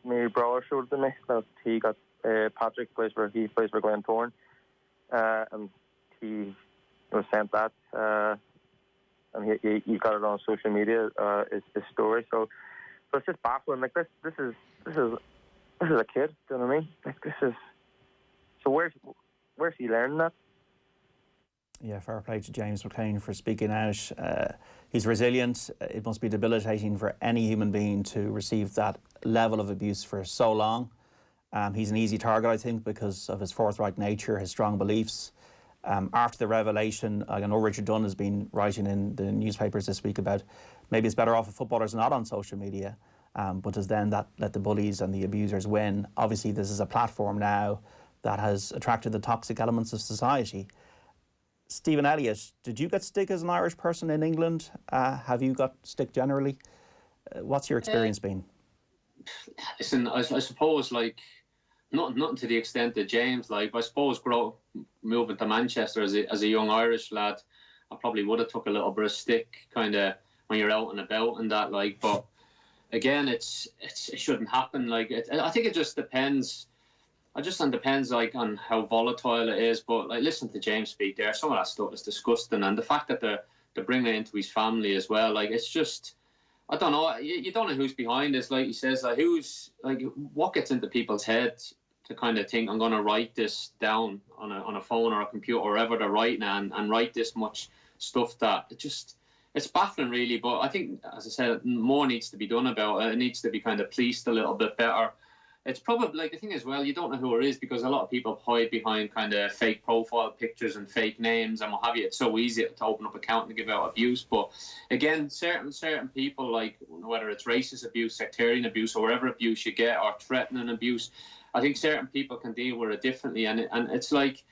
my brother showed it to me that he got, Patrick plays for Glen Thorne, and he was sent that, and he got it on social media, his story. So it's just baffling. Like this is a kid. Do you know what I mean? Like this is. So where's he learning that? Yeah, fair play to James McClean for speaking out. He's resilient. It must be debilitating for any human being to receive that level of abuse for so long. He's an easy target, I think, because of his forthright nature, his strong beliefs. After the revelation, I know Richard Dunn has been writing in the newspapers this week about maybe it's better off if footballers are not on social media, but does then that let the bullies and the abusers win? Obviously, this is a platform now that has attracted the toxic elements of society. Stephen Elliott, did you get stick as an Irish person in England? Have you got stick generally? What's your experience been? Listen, I suppose, like, nothing to the extent that James, like, I suppose moving to Manchester as a young Irish lad, I probably would have took a little bit of stick kind of when you're out and about and that, like, but again, it shouldn't happen. Like, I think it just depends. It just depends, like, on how volatile it is. But like, listen to James speak there. Some of that stuff is disgusting, and the fact that they're bringing it into his family as well. Like, it's just, I don't know. You don't know who's behind this. Like he says, like, what gets into people's heads to kind of think I'm going to write this down on a phone or a computer or wherever they're writing and write this much stuff that it's baffling, really. But I think, as I said, more needs to be done about it. It needs to be kind of policed a little bit better. It's probably, like, the thing is, well, you don't know who it is because a lot of people hide behind kind of fake profile pictures and fake names and what have you. It's so easy to open up an account and give out abuse. But again, certain people, like, whether it's racist abuse, sectarian abuse, or whatever abuse you get, or threatening abuse, I think certain people can deal with it differently. And it's like,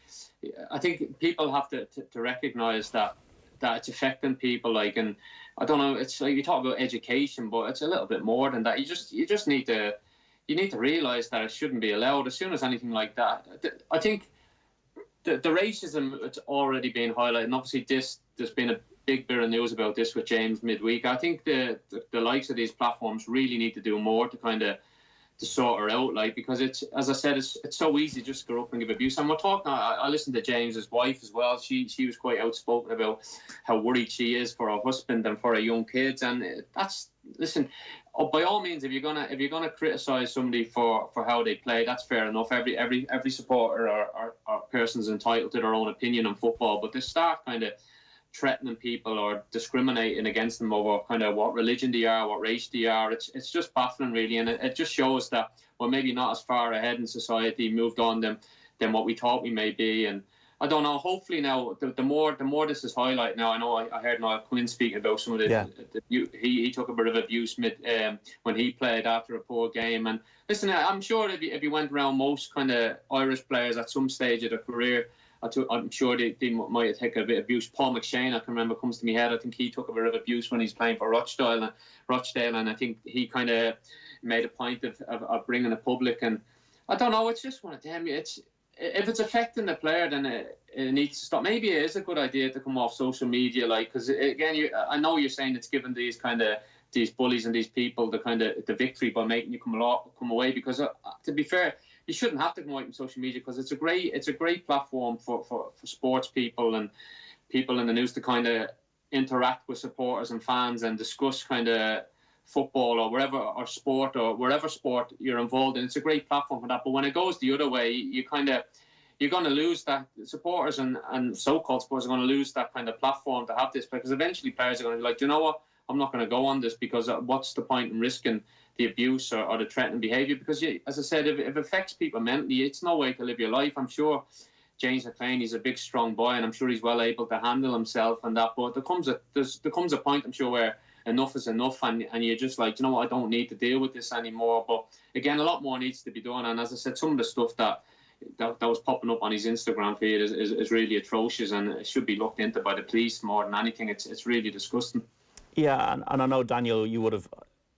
I think people have to recognise that it's affecting people. Like, and I don't know, it's like you talk about education, but it's a little bit more than that. You just need to. You need to realise that it shouldn't be allowed. As soon as anything like that, I think the racism, it's already been highlighted, and obviously there's been a big bit of news about this with James midweek. I think the likes of these platforms really need to do more to kind of to sort her out, like, because it's, as I said, it's so easy just to go up and give abuse. And we're talking, I listened to James's wife as well. She was quite outspoken about how worried she is for her husband and for her young kids. And that's, listen, by all means, if you're gonna criticise somebody for how they play, that's fair enough. Every supporter or person's entitled to their own opinion on football. But to start kind of threatening people or discriminating against them over kind of what religion they are, what race they are, it's just baffling, really, and it just shows that we're maybe not as far ahead in society, moved on than what we thought we may be. And I don't know, hopefully now the more this is highlighted now. I know I heard Niall Quinn speaking about some of he took a bit of abuse when he played after a poor game. And listen, I'm sure if you went around most kind of Irish players at some stage of their career, I'm sure they might have taken a bit of abuse. Paul McShane, I can remember, comes to my head. I think he took a bit of abuse when he's playing for Rochdale, and I think he kind of made a point of bringing it public. And I don't know, it's just one of them. If it's affecting the player, then it needs to stop. Maybe it is a good idea to come off social media, like, because again, I know you're saying it's given these bullies and these people the victory by making you come away. Because to be fair, you shouldn't have to come out on social media, because it's a great platform for sports people and people in the news to kind of interact with supporters and fans and discuss kind of football or wherever sport you're involved in. It's a great platform for that. But when it goes the other way, you're going to lose that. Supporters and so-called supporters are going to lose that kind of platform to have this, because eventually players are going to be like, you know what, I'm not going to go on this, because what's the point in risking the abuse or the threatening behaviour? Because, as I said, if it affects people mentally, it's no way to live your life. I'm sure James McClean, he's a big, strong boy, and I'm sure he's well able to handle himself and that. But there comes a point, I'm sure, where enough is enough, and you're just like, you know what, I don't need to deal with this anymore. But again, a lot more needs to be done. And as I said, some of the stuff that was popping up on his Instagram feed is really atrocious, and it should be looked into by the police more than anything. It's really disgusting. Yeah, and I know, Daniel, you would have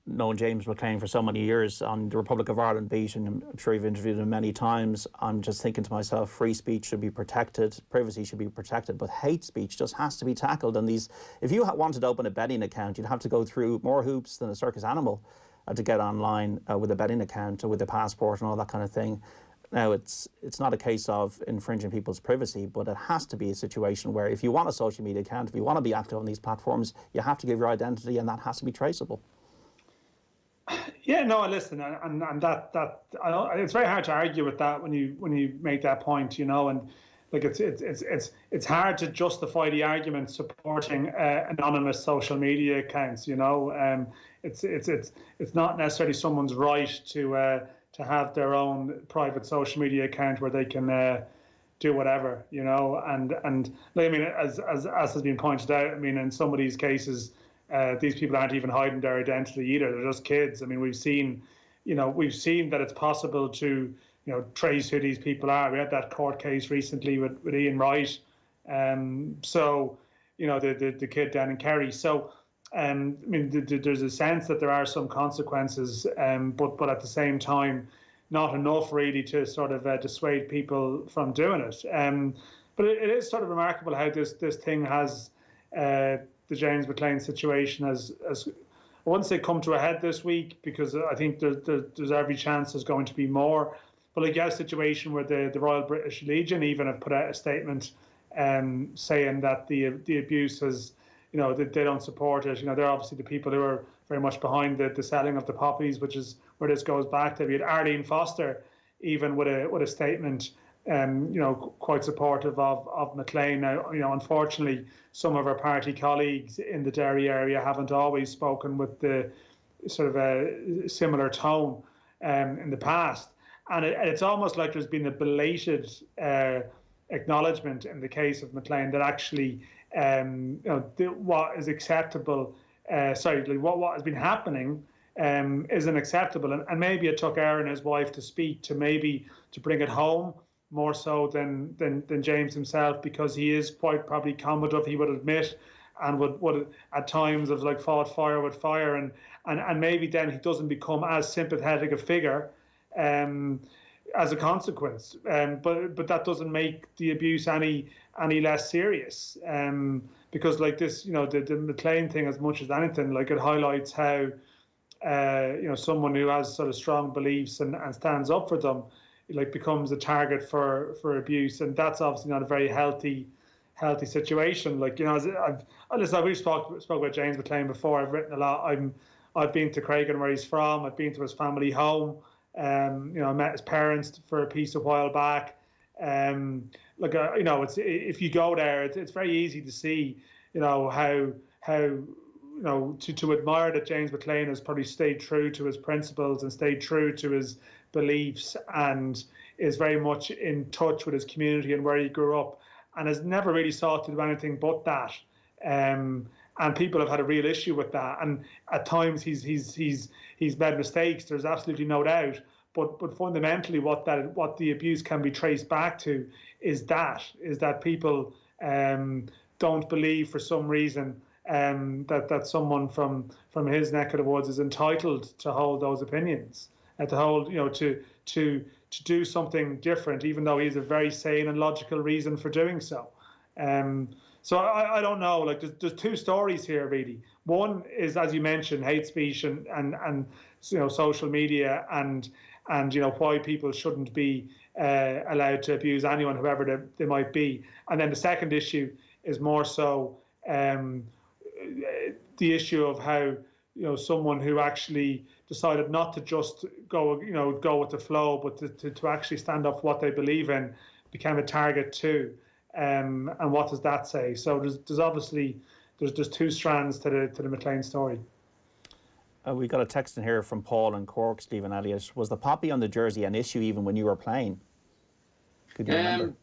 known James McClean for so many years on the Republic of Ireland beat, and I'm sure you've interviewed him many times. I'm just thinking to myself, free speech should be protected, privacy should be protected, but hate speech just has to be tackled. And if you wanted to open a betting account, you'd have to go through more hoops than a circus animal to get online with a betting account or with a passport and all that kind of thing. Now, it's not a case of infringing people's privacy, but it has to be a situation where if you want a social media account, if you want to be active on these platforms, you have to give your identity, and that has to be traceable. Yeah, no, listen, and that it's very hard to argue with that when you make that point, you know, and like it's hard to justify the argument supporting anonymous social media accounts, you know. It's not necessarily someone's right to have their own private social media account where they can do whatever, you know. And I mean, as has been pointed out, I mean, in some of these cases, these people aren't even hiding their identity either. They're just kids. I mean, we've seen that it's possible to, you know, trace who these people are. We had that court case recently with Ian Wright. So, you know, the kid down in Kerry. So, I mean, there's a sense that there are some consequences, but at the same time, not enough really to sort of dissuade people from doing it. But it is sort of remarkable how this thing has the James McClean situation has I wouldn't say come to a head this week, because I think there's every chance there's going to be more. But like, you have a situation where the Royal British Legion even have put out a statement saying that the abuse has, you know, they don't support it. You know, they're obviously the people who are very much behind the selling of the poppies, which is where this goes back to. We had Arlene Foster even with a statement, you know, quite supportive of McClean. Now, you know, unfortunately, some of our party colleagues in the Derry area haven't always spoken with the sort of a similar tone in the past. And it's almost like there's been a belated acknowledgement in the case of McClean that actually, you know, what is acceptable, what has been happening isn't acceptable. And maybe it took Aaron, his wife, to speak to bring it home more so than James himself, because he is quite probably combative, he would admit, and would at times have like fought fire with fire, and maybe then he doesn't become as sympathetic a figure as a consequence. But that doesn't make the abuse any less serious. Because like this, the McClean thing, as much as anything, like it highlights how someone who has sort of strong beliefs and stands up for them, like becomes a target for abuse, and that's obviously not a very healthy situation. Like we've spoke about James McClean before. I've written a lot. I've been to Craigan where he's from. I've been to his family home. I met his parents for a piece a while back. It's if you go there, it's very easy to see, how to admire that James McClean has probably stayed true to his principles and stayed true to his beliefs and is very much in touch with his community and where he grew up, and has never really sought to do anything but that. And people have had a real issue with that. And at times he's made mistakes. There's absolutely no doubt. But fundamentally, what the abuse can be traced back to is that people don't believe for some reason that someone from his neck of the woods is entitled to hold those opinions and to hold to do something different, even though he has a very sane and logical reason for doing so. So I don't know. Like there's two stories here really. One is, as you mentioned, hate speech and social media and why people shouldn't be allowed to abuse anyone, whoever they might be. And then the second issue is more so the issue of how someone who actually decided not to just go with the flow, but to actually stand up for what they believe in, became a target too. And what does that say? So there's obviously there's two strands to the McClean story. We got a text in here from Paul in Cork, Stephen Elliott. Was the poppy on the jersey an issue even when you were playing? Could you remember?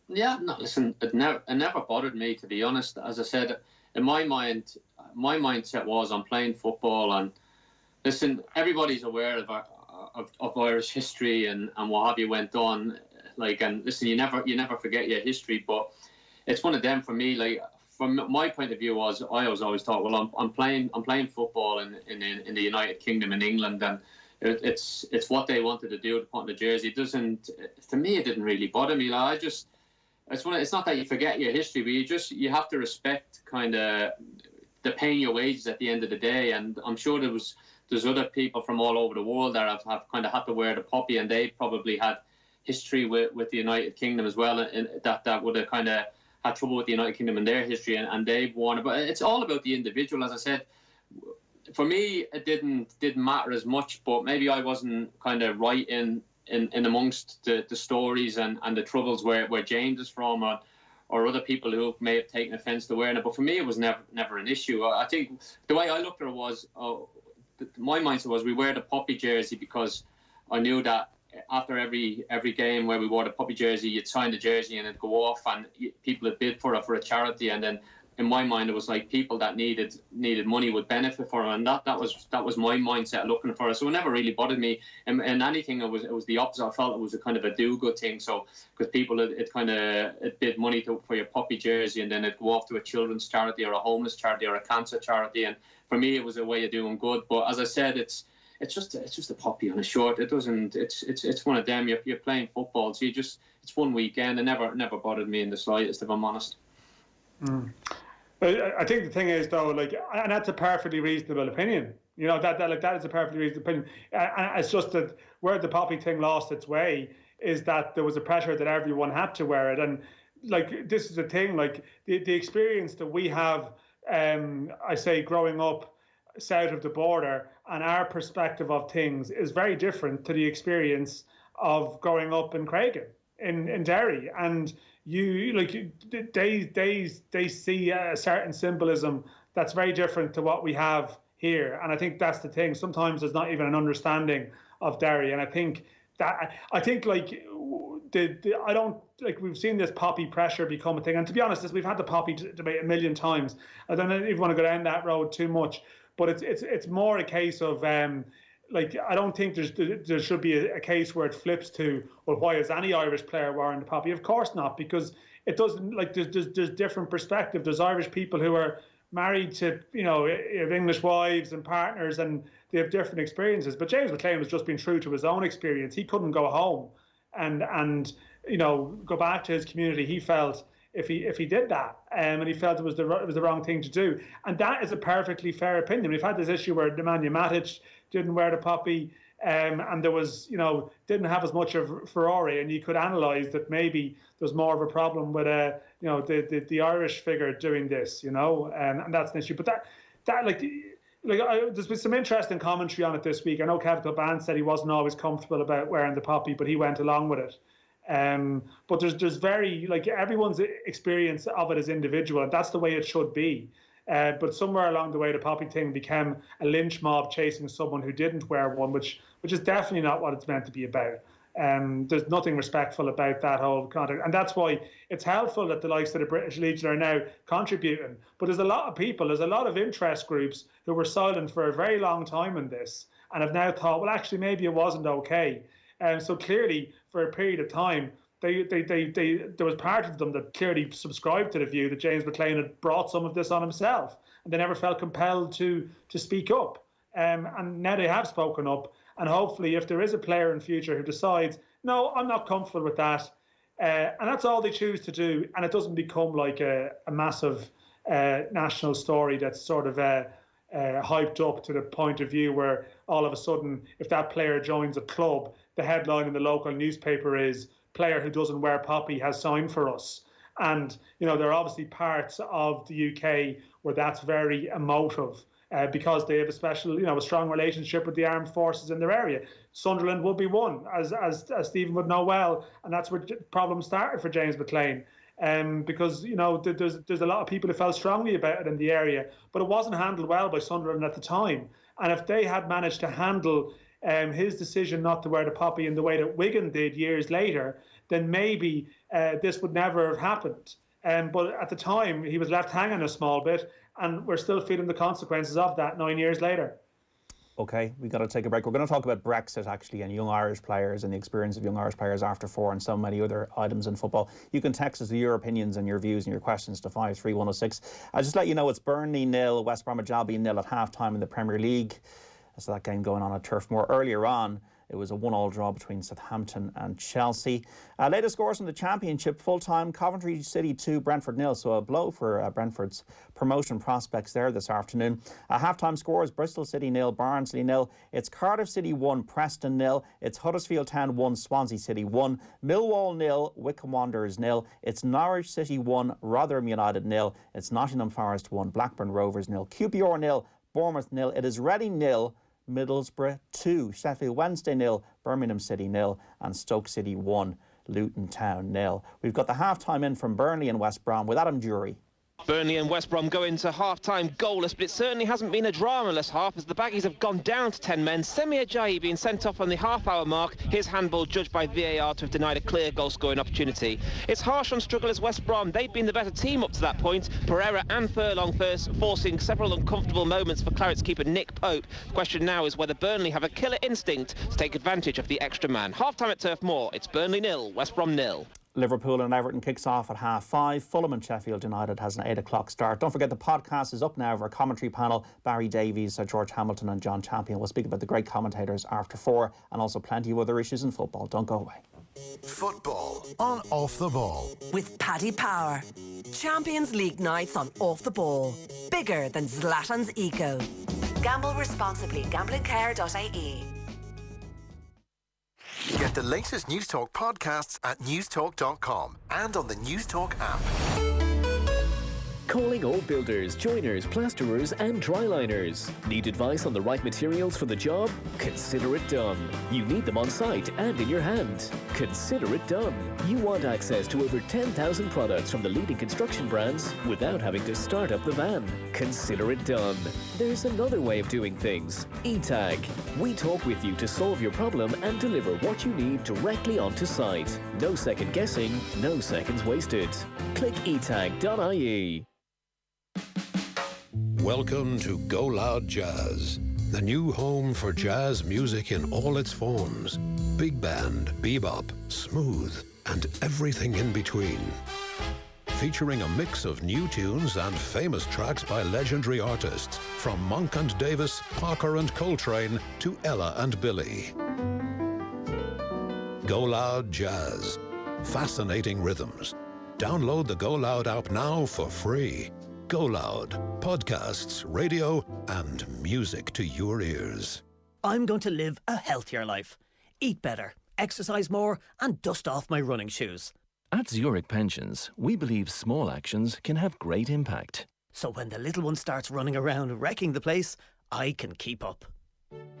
Yeah, no, listen, it never bothered me, to be honest. As I said, in my mind, my mindset was I'm playing football, and listen, everybody's aware of Irish history and what have you went on. Like, and listen, you never forget your history, but it's one of them for me. Like, from my point of view, I always thought, well, I'm playing football in the United Kingdom, in England, and it's what they wanted to do to put on the jersey. To me, it didn't really bother me. Like, it's not that you forget your history, but you have to respect kind of the paying your wages at the end of the day. And I'm sure there's other people from all over the world that have kind of had to wear the poppy, and they probably had history with the United Kingdom as well, and that would have kind of had trouble with the United Kingdom in their history, and they've won it. But it's all about the individual. As I said, for me, it didn't matter as much, but maybe I wasn't kind of right in amongst the stories and the troubles where James is from, or other people who may have taken offence to wearing it. But for me, it was never an issue. I think the way I looked at it was, my mindset was, we wear the poppy jersey because I knew that after every game where we wore the puppy jersey, you'd sign the jersey and it'd go off, and people would bid for it for a charity, and then in my mind it was like people that needed money would benefit from it, and that was my mindset looking for it. So it never really bothered me. And anything, it was the opposite. I felt it was a kind of a do-good thing. So because people it bid money for your puppy jersey, and then it'd go off to a children's charity or a homeless charity or a cancer charity, and for me it was a way of doing good. But as I said, it's just a poppy on a shirt. It doesn't. It's one of them. You're playing football, so it's one weekend. It never bothered me in the slightest, if I'm honest. I think the thing is, though, like, and that's a perfectly reasonable opinion. That is a perfectly reasonable opinion. And it's just that where the poppy thing lost its way is that there was a pressure that everyone had to wear it, and like this is the thing. Like the experience that we have, I say, growing up south of the border, and our perspective of things is very different to the experience of growing up in Craigan, in Derry, and they see a certain symbolism that's very different to what we have here. And I think that's the thing. Sometimes there's not even an understanding of Derry, and I think we've seen this poppy pressure become a thing. And to be honest, we've had the poppy debate a million times. I don't even want to go down that road too much. But it's more a case of I don't think there should be a case where it flips to, well, why is any Irish player wearing the poppy? Of course not, because it doesn't, like, there's different perspective. There's Irish people who are married to have English wives and partners, and they have different experiences. But James McClean was just being true to his own experience. He couldn't go home. and go back to his community. He felt if he did that, and he felt it was the wrong thing to do, and that is a perfectly fair opinion. We've had this issue where Nemanja Matic didn't wear the poppy, and there was didn't have as much of Ferrari, and you could analyse that maybe there's more of a problem with the Irish figure doing this, and that's an issue. But there's been some interesting commentary on it this week. I know Kevin Kilbane said he wasn't always comfortable about wearing the poppy, but he went along with it. But there's very, everyone's experience of it is individual, and that's the way it should be. But somewhere along the way, the poppy thing became a lynch mob chasing someone who didn't wear one, which is definitely not what it's meant to be about. There's nothing respectful about that whole context. And that's why it's helpful that the likes of the British Legion are now contributing. But there's a lot of people, there's a lot of interest groups who were silent for a very long time in this and have now thought, well, actually, maybe it wasn't okay. So clearly, for a period of time, there was part of them that clearly subscribed to the view that James McClean had brought some of this on himself, and they never felt compelled to speak up. And now they have spoken up, and hopefully, if there is a player in future who decides, no, I'm not comfortable with that, and that's all they choose to do, and it doesn't become like a massive national story that's sort of hyped up to the point of view where all of a sudden, if that player joins a club, the headline in the local newspaper is player who doesn't wear poppy has signed for us. And, there are obviously parts of the UK where that's very emotive because they have a special, a strong relationship with the armed forces in their area. Sunderland would be one, as Stephen would know well, and that's where problems started for James McClean. Because, there's a lot of people who felt strongly about it in the area, but it wasn't handled well by Sunderland at the time. And if they had managed to handle his decision not to wear the poppy in the way that Wigan did years later, then maybe this would never have happened. But at the time, he was left hanging a small bit, and we're still feeling the consequences of that 9 years later. OK, we've got to take a break. We're going to talk about Brexit, actually, and young Irish players and the experience of young Irish players after 4 and so many other items in football. You can text us your opinions and your views and your questions to 53106. I'll just let you know it's Burnley 0, West Bromwich Albion 0 at half-time in the Premier League. So that game going on at Turf Moor. Earlier on, it was a 1-1 draw between Southampton and Chelsea. Latest scores from the Championship, full-time, Coventry City 2, Brentford 0. So a blow for Brentford's promotion prospects there this afternoon. Half-time scores, Bristol City 0, Barnsley 0. It's Cardiff City 1, Preston 0. It's Huddersfield Town 1, Swansea City 1. Millwall 0, Wycombe Wanderers 0. It's Norwich City 1, Rotherham United 0. It's Nottingham Forest 1, Blackburn Rovers 0. QPR 0, Bournemouth 0. It is Reading 0, Middlesbrough 2, Sheffield Wednesday 0, Birmingham City 0, and Stoke City 1, Luton Town 0. We've got the half-time in from Burnley and West Brom with Adam Dury. Burnley and West Brom go into half-time goalless, but it certainly hasn't been a dramaless half as the Baggies have gone down to 10 men. Semi Ajayi being sent off on the half-hour mark, his handball judged by VAR to have denied a clear goal-scoring opportunity. It's harsh on strugglers West Brom. They've been the better team up to that point. Pereira and Furlong first, forcing several uncomfortable moments for Clarets keeper Nick Pope. The question now is whether Burnley have a killer instinct to take advantage of the extra man. Half-time at Turf Moor, it's Burnley 0, West Brom 0. Liverpool and Everton kicks off at 5:30. Fulham and Sheffield United has an 8 o'clock start. Don't forget the podcast is up now of our commentary panel. Barry Davies, George Hamilton and John Champion. We'll speak about the great commentators after 4 and also plenty of other issues in football. Don't go away. Football on Off the Ball. With Paddy Power. Champions League nights on Off the Ball. Bigger than Zlatan's ego. Gamble responsibly. Gamblingcare.ie. Get the latest News Talk podcasts at newstalk.com and on the News Talk app. Calling all builders, joiners, plasterers and dryliners. Need advice on the right materials for the job? Consider it done. You need them on site and in your hand. Consider it done. You want access to over 10,000 products from the leading construction brands without having to start up the van. Consider it done. There's another way of doing things. eTag. We talk with you to solve your problem and deliver what you need directly onto site. No second guessing, no seconds wasted. Click etag.ie. Welcome to Go Loud Jazz, the new home for jazz music in all its forms. Big band, bebop, smooth, and everything in between. Featuring a mix of new tunes and famous tracks by legendary artists, from Monk and Davis, Parker and Coltrane, to Ella and Billy. Go Loud Jazz. Fascinating rhythms. Download the Go Loud app now for free. Go Loud. Podcasts, radio, and music to your ears. I'm going to live a healthier life. Eat better, exercise more, and dust off my running shoes. At Zurich Pensions, we believe small actions can have great impact. So when the little one starts running around wrecking the place, I can keep up.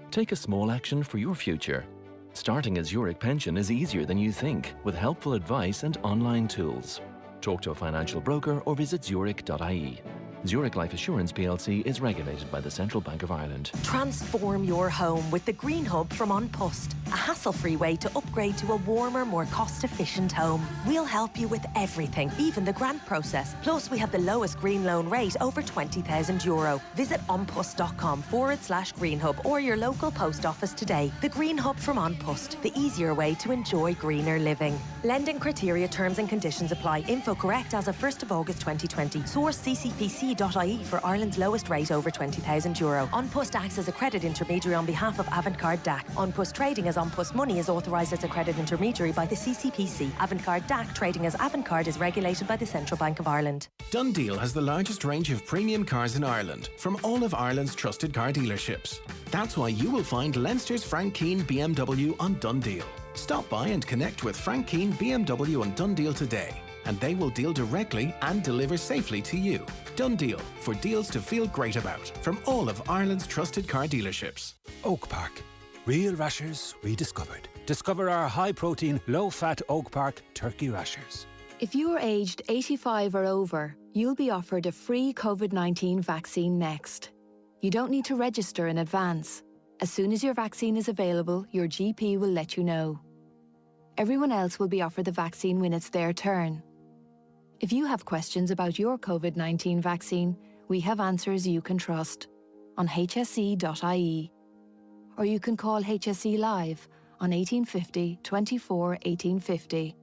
Take a small action for your future. Starting a Zurich pension is easier than you think, with helpful advice and online tools. Talk to a financial broker or visit zurich.ie. Zurich Life Assurance plc is regulated by the Central Bank of Ireland. Transform your home with the Green Hub from An Post, a hassle-free way to upgrade to a warmer, more cost-efficient home. We'll help you with everything, even the grant process. Plus, we have the lowest green loan rate, over €20,000. Visit onpost.com/greenhub or your local post office today. The Green Hub from An Post, the easier way to enjoy greener living. Lending criteria, terms and conditions apply. Info correct as of 1st of August 2020. Source ccpc.ie for Ireland's lowest rate over €20,000. An Post acts as a credit intermediary on behalf of Avantcard DAC. An Post trading as An Post Money is authorised as a credit intermediary by the CCPC. Avantcard DAC trading as Avantcard is regulated by the Central Bank of Ireland. DoneDeal has the largest range of premium cars in Ireland from all of Ireland's trusted car dealerships. That's why you will find Leinster's Frank Keane BMW on DoneDeal. Stop by and connect with Frank Keane BMW on DoneDeal today, and they will deal directly and deliver safely to you. DoneDeal, for deals to feel great about from all of Ireland's trusted car dealerships. Oak Park. Real rashers rediscovered. Discover our high-protein, low-fat Oak Park turkey rashers. If you are aged 85 or over, you'll be offered a free COVID-19 vaccine next. You don't need to register in advance. As soon as your vaccine is available, your GP will let you know. Everyone else will be offered the vaccine when it's their turn. If you have questions about your COVID-19 vaccine, we have answers you can trust on hse.ie. Or you can call HSE Live on 1850 24 1850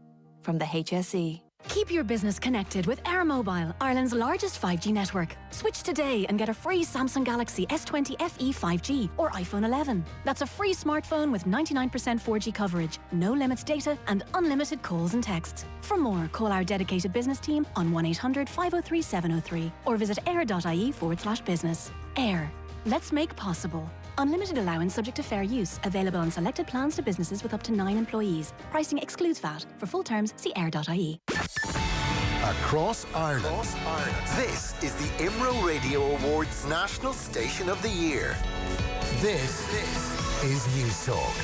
from the HSE. Keep your business connected with Air Mobile, Ireland's largest 5G network. Switch today and get a free Samsung Galaxy S20 FE 5G or iPhone 11. That's a free smartphone with 99% 4G coverage, no limits data and unlimited calls and texts. For more, call our dedicated business team on 1800 503 703 or visit air.ie/business. Air. Let's make possible. Unlimited allowance subject to fair use. Available on selected plans to businesses with up to 9 employees. Pricing excludes VAT. For full terms, see air.ie. Across Ireland. This is the IMRO Radio Awards National Station of the Year. This is News Talk.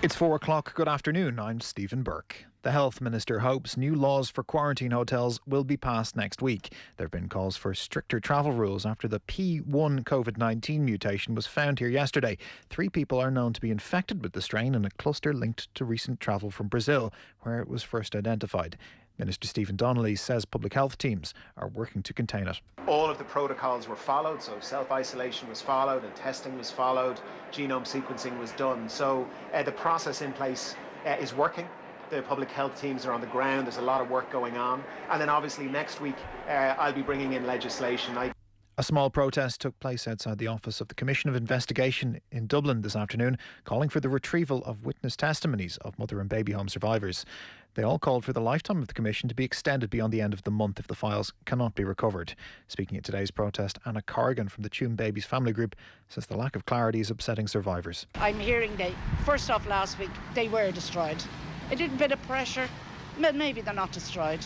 It's 4 o'clock. Good afternoon. I'm Stephen Burke. The Health Minister hopes new laws for quarantine hotels will be passed next week. There have been calls for stricter travel rules after the P1 COVID-19 mutation was found here yesterday. 3 people are known to be infected with the strain in a cluster linked to recent travel from Brazil, where it was first identified. Minister Stephen Donnelly says public health teams are working to contain it. All of the protocols were followed, so self-isolation was followed and testing was followed, genome sequencing was done. So the process in place is working. The public health teams are on the ground. There's a lot of work going on. And then obviously next week I'll be bringing in legislation. A small protest took place outside the office of the Commission of Investigation in Dublin this afternoon, calling for the retrieval of witness testimonies of mother and baby home survivors. They all called for the lifetime of the Commission to be extended beyond the end of the month if the files cannot be recovered. Speaking at today's protest, Anna Corrigan from the Tuam Babies Family Group says the lack of clarity is upsetting survivors. I'm hearing that, first off last week, they were destroyed. A little bit of pressure, maybe they're not destroyed.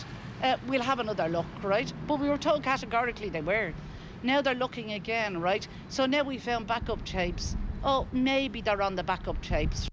We'll have another look, right? But we were told categorically they were. Now they're looking again, right? So now we found backup tapes. Oh, maybe they're on the backup tapes.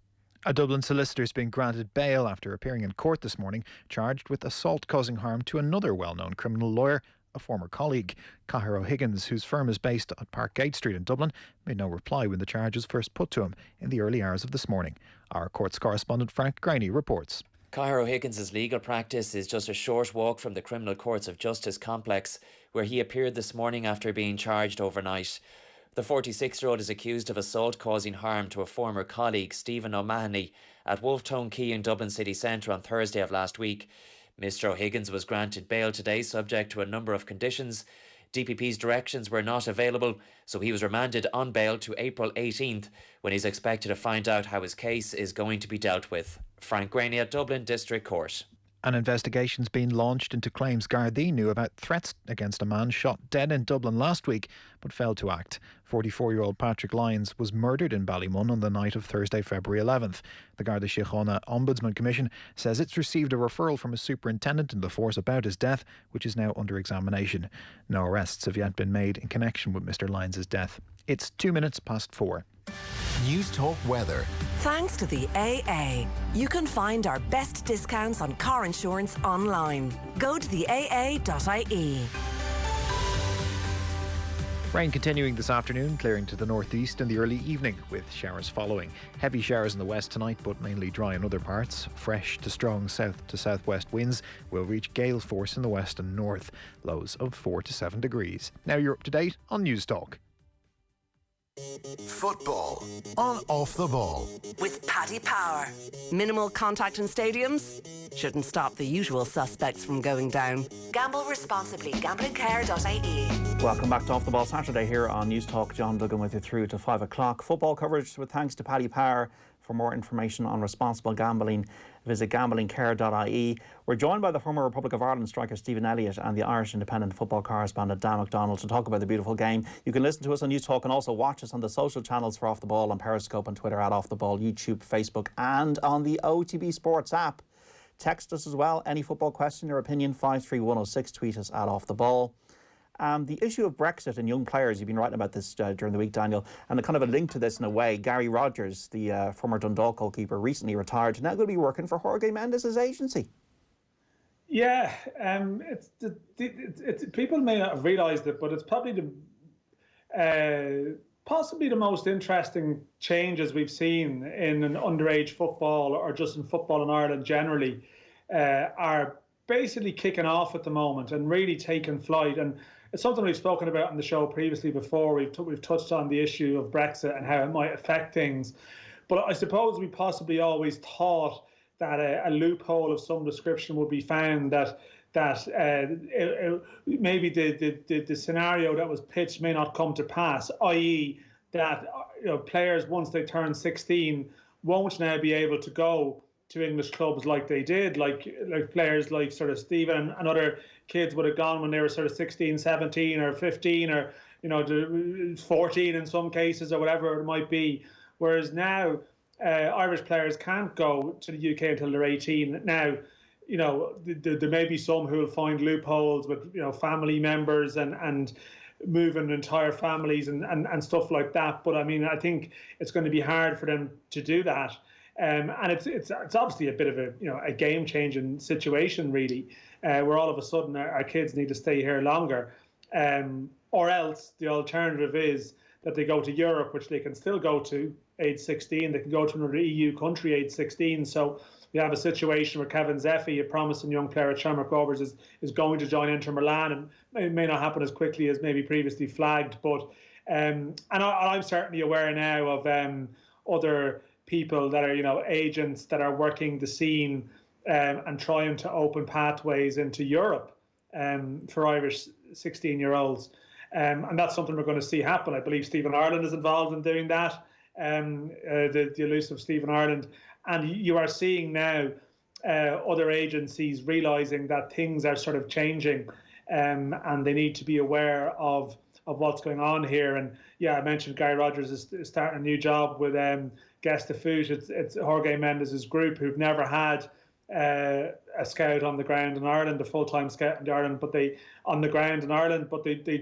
A Dublin solicitor is being granted bail after appearing in court this morning, charged with assault causing harm to another well-known criminal lawyer, a former colleague. Cahir O'Higgins, whose firm is based at Parkgate Street in Dublin, made no reply when the charge was first put to him in the early hours of this morning. Our courts correspondent Frank Graney reports. Cahir O'Higgins' legal practice is just a short walk from the Criminal Courts of Justice complex, where he appeared this morning after being charged overnight. The 46-year-old is accused of assault causing harm to a former colleague, Stephen O'Mahony, at Wolftone Quay in Dublin city centre on Thursday of last week. Mr O'Higgins was granted bail today subject to a number of conditions, DPP's directions were not available, so he was remanded on bail to April 18th, when he's expected to find out how his case is going to be dealt with. Frank Graney at Dublin District Court. An investigation's been launched into claims Gardaí knew about threats against a man shot dead in Dublin last week but failed to act. 44-year-old Patrick Lyons was murdered in Ballymun on the night of Thursday, February 11th. The Garda Síochána Ombudsman Commission says it's received a referral from a superintendent in the force about his death, which is now under examination. No arrests have yet been made in connection with Mr Lyons' death. It's 4:02. News Talk Weather. Thanks to the AA, you can find our best discounts on car insurance online. Go to the aa.ie. Rain continuing this afternoon, clearing to the northeast in the early evening, with showers following. Heavy showers in the west tonight, but mainly dry in other parts. Fresh to strong south to southwest winds will reach gale force in the west and north. Lows of 4 to 7 degrees. Now you're up to date on News Talk. Football on Off the Ball. With Paddy Power. Minimal contact in stadiums shouldn't stop the usual suspects from going down. Gamble responsibly. Gamblingcare.ie. Welcome back to Off the Ball Saturday here on News Talk. John Duggan with you through to 5 o'clock. Football coverage with thanks to Paddy Power. For more information on responsible gambling, visit gamblingcare.ie. We're joined by the former Republic of Ireland striker Stephen Elliott and the Irish independent football correspondent Dan McDonnell to talk about the beautiful game. You can listen to us on News Talk and also watch us on the social channels for Off the Ball on Periscope and Twitter at Off the Ball, YouTube, Facebook and on the OTB Sports app. Text us as well. Any football question or opinion, 53106. Tweet us at Off the Ball. The issue of Brexit and young players, you've been writing about this during the week, Daniel, and a kind of a link to this in a way. Gary Rogers, the former Dundalk goalkeeper, recently retired, now going to be working for Jorge Mendes' agency. Yeah, people may not have realised it, but it's probably possibly the most interesting changes we've seen in an underage football or just in football in Ireland generally are basically kicking off at the moment and really taking flight. And it's something we've spoken about on the show previously before. We've touched on the issue of Brexit and how it might affect things. But I suppose we possibly always thought that a loophole of some description would be found, that maybe the scenario that was pitched may not come to pass, i.e. that players, once they turn 16, won't now be able to go to English clubs like they did, like players like sort of Stephen and other kids would have gone when they were sort of 16, 17 or 15 or 14 in some cases or whatever it might be. Whereas now Irish players can't go to the UK until they're 18. Now, there may be some who will find loopholes with family members and moving entire families and stuff like that. But I mean, I think it's going to be hard for them to do that. And it's obviously a bit of a game-changing situation, really, where all of a sudden our kids need to stay here longer, or else the alternative is that they go to Europe, which they can still go to age 16. They can go to another EU country age 16. So we have a situation where Kevin Zeffy, a promising young player at Shamrock Rovers, is going to join Inter Milan, and it may not happen as quickly as maybe previously flagged. But and I'm certainly aware now of other people that are agents that are working the scene and trying to open pathways into Europe for Irish 16-year-olds, and that's something we're going to see happen. I believe Stephen Ireland is involved in doing that, the elusive Stephen Ireland, and you are seeing now other agencies realising that things are sort of changing, and they need to be aware of what's going on here. And yeah, I mentioned Gary Rogers is starting a new job with Guest of Food. It's Jorge Mendes' group, who've never had a scout on the ground in Ireland, a full-time scout in Ireland, but they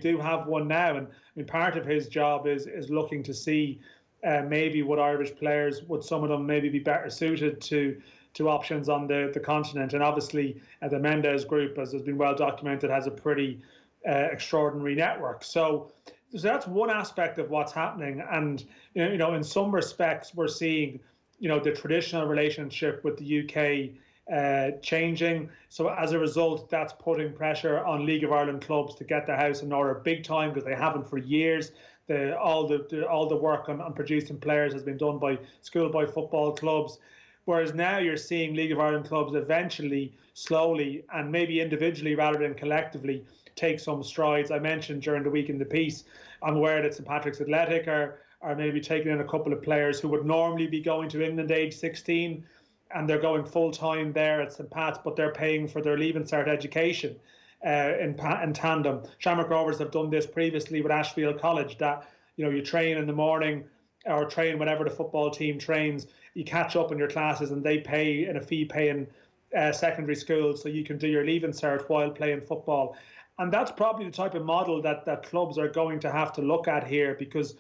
do have one now. And I mean, part of his job is looking to see maybe would Irish players, would some of them maybe be better suited to options on the continent. And obviously the Mendes group, as has been well documented, has a pretty extraordinary network. So that's one aspect of what's happening. And in some respects we're seeing the traditional relationship with the UK changing. So as a result, that's putting pressure on League of Ireland clubs to get their house in order big time, because they haven't for years. All the work on producing players has been done by schoolboy football clubs, whereas now you're seeing League of Ireland clubs eventually, slowly, and maybe individually rather than collectively, take some strides. I mentioned during the week in the piece, I'm aware that St Patrick's Athletic are maybe taking in a couple of players who would normally be going to England age 16, and they're going full-time there at St Pat's, but they're paying for their Leaving Cert education in tandem. Shamrock Rovers have done this previously with Ashfield College, that you train in the morning or train whenever the football team trains, you catch up in your classes, and they pay in a fee-paying secondary school so you can do your Leaving Cert while playing football. And that's probably the type of model that clubs are going to have to look at here, because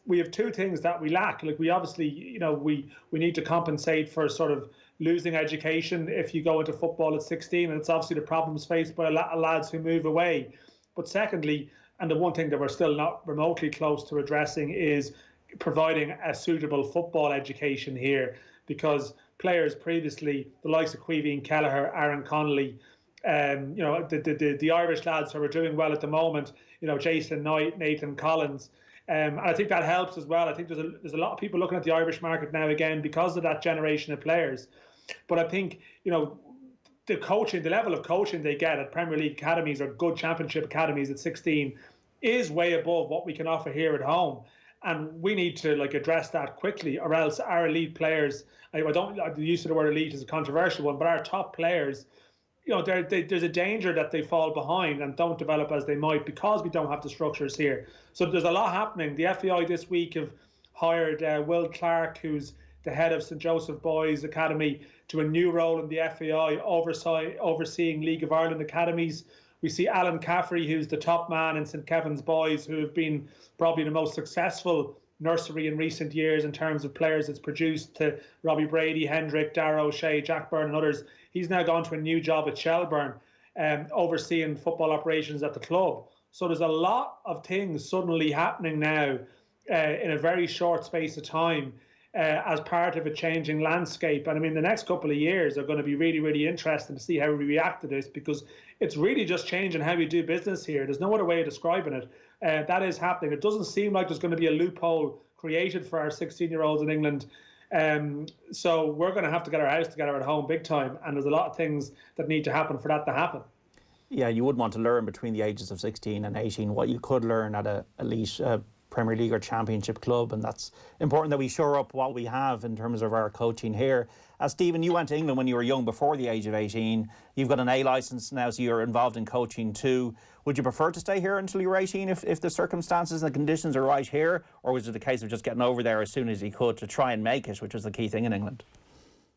we have two things that we lack. Like, we obviously, we need to compensate for sort of losing education if you go into football at 16, and it's obviously the problems faced by a lot of lads who move away. But secondly, and the one thing that we're still not remotely close to addressing, is providing a suitable football education here, because players previously, the likes of Caoimhín Kelleher, Aaron Connolly, the Irish lads who are doing well at the moment, Jason Knight, Nathan Collins, and I think that helps as well. I think there's a lot of people looking at the Irish market now again because of that generation of players. But I think the level of coaching they get at Premier League academies or good Championship academies at 16 is way above what we can offer here at home. And we need to address that quickly, or else our elite players, the use of the word elite is a controversial one, but our top players, there's a danger that they fall behind and don't develop as they might, because we don't have the structures here. So there's a lot happening. The FAI this week have hired Will Clark, who's the head of St Joseph Boys Academy, to a new role in the FAI, overseeing League of Ireland academies. We see Alan Caffrey, who's the top man in St Kevin's Boys, who have been probably the most successful nursery in recent years in terms of players it's produced, to Robbie Brady, Hendrick, Darragh O'Shea, Jack Byrne and others. He's now gone to a new job at Shelbourne, overseeing football operations at the club. So there's a lot of things suddenly happening now in a very short space of time as part of a changing landscape. And I mean, the next couple of years are going to be really, really interesting to see how we react to this, because it's really just changing how we do business here. There's no other way of describing it. That is happening. It doesn't seem like there's going to be a loophole created for our 16-year-olds in England. So we're going to have to get our house together at home big time. And there's a lot of things that need to happen for that to happen. Yeah, you would want to learn between the ages of 16 and 18 what you could learn at a elite Premier League or Championship club, and that's important that we shore up what we have in terms of our coaching here. Stephen, you went to England when you were young, before the age of 18. You've got an A licence now, so you're involved in coaching too. Would you prefer to stay here until you were 18 if the circumstances and the conditions are right here, or was it a case of just getting over there as soon as you could to try and make it, which was the key thing in England?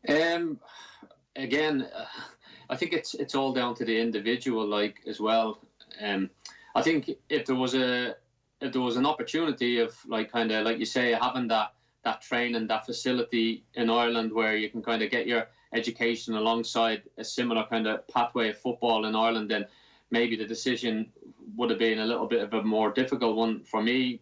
Again, I think it's all down to the individual, as well. I think if there was an opportunity of like you say, having that training, that facility in Ireland where you can kind of get your education alongside a similar kind of pathway of football in Ireland, then maybe the decision would have been a little bit of a more difficult one for me.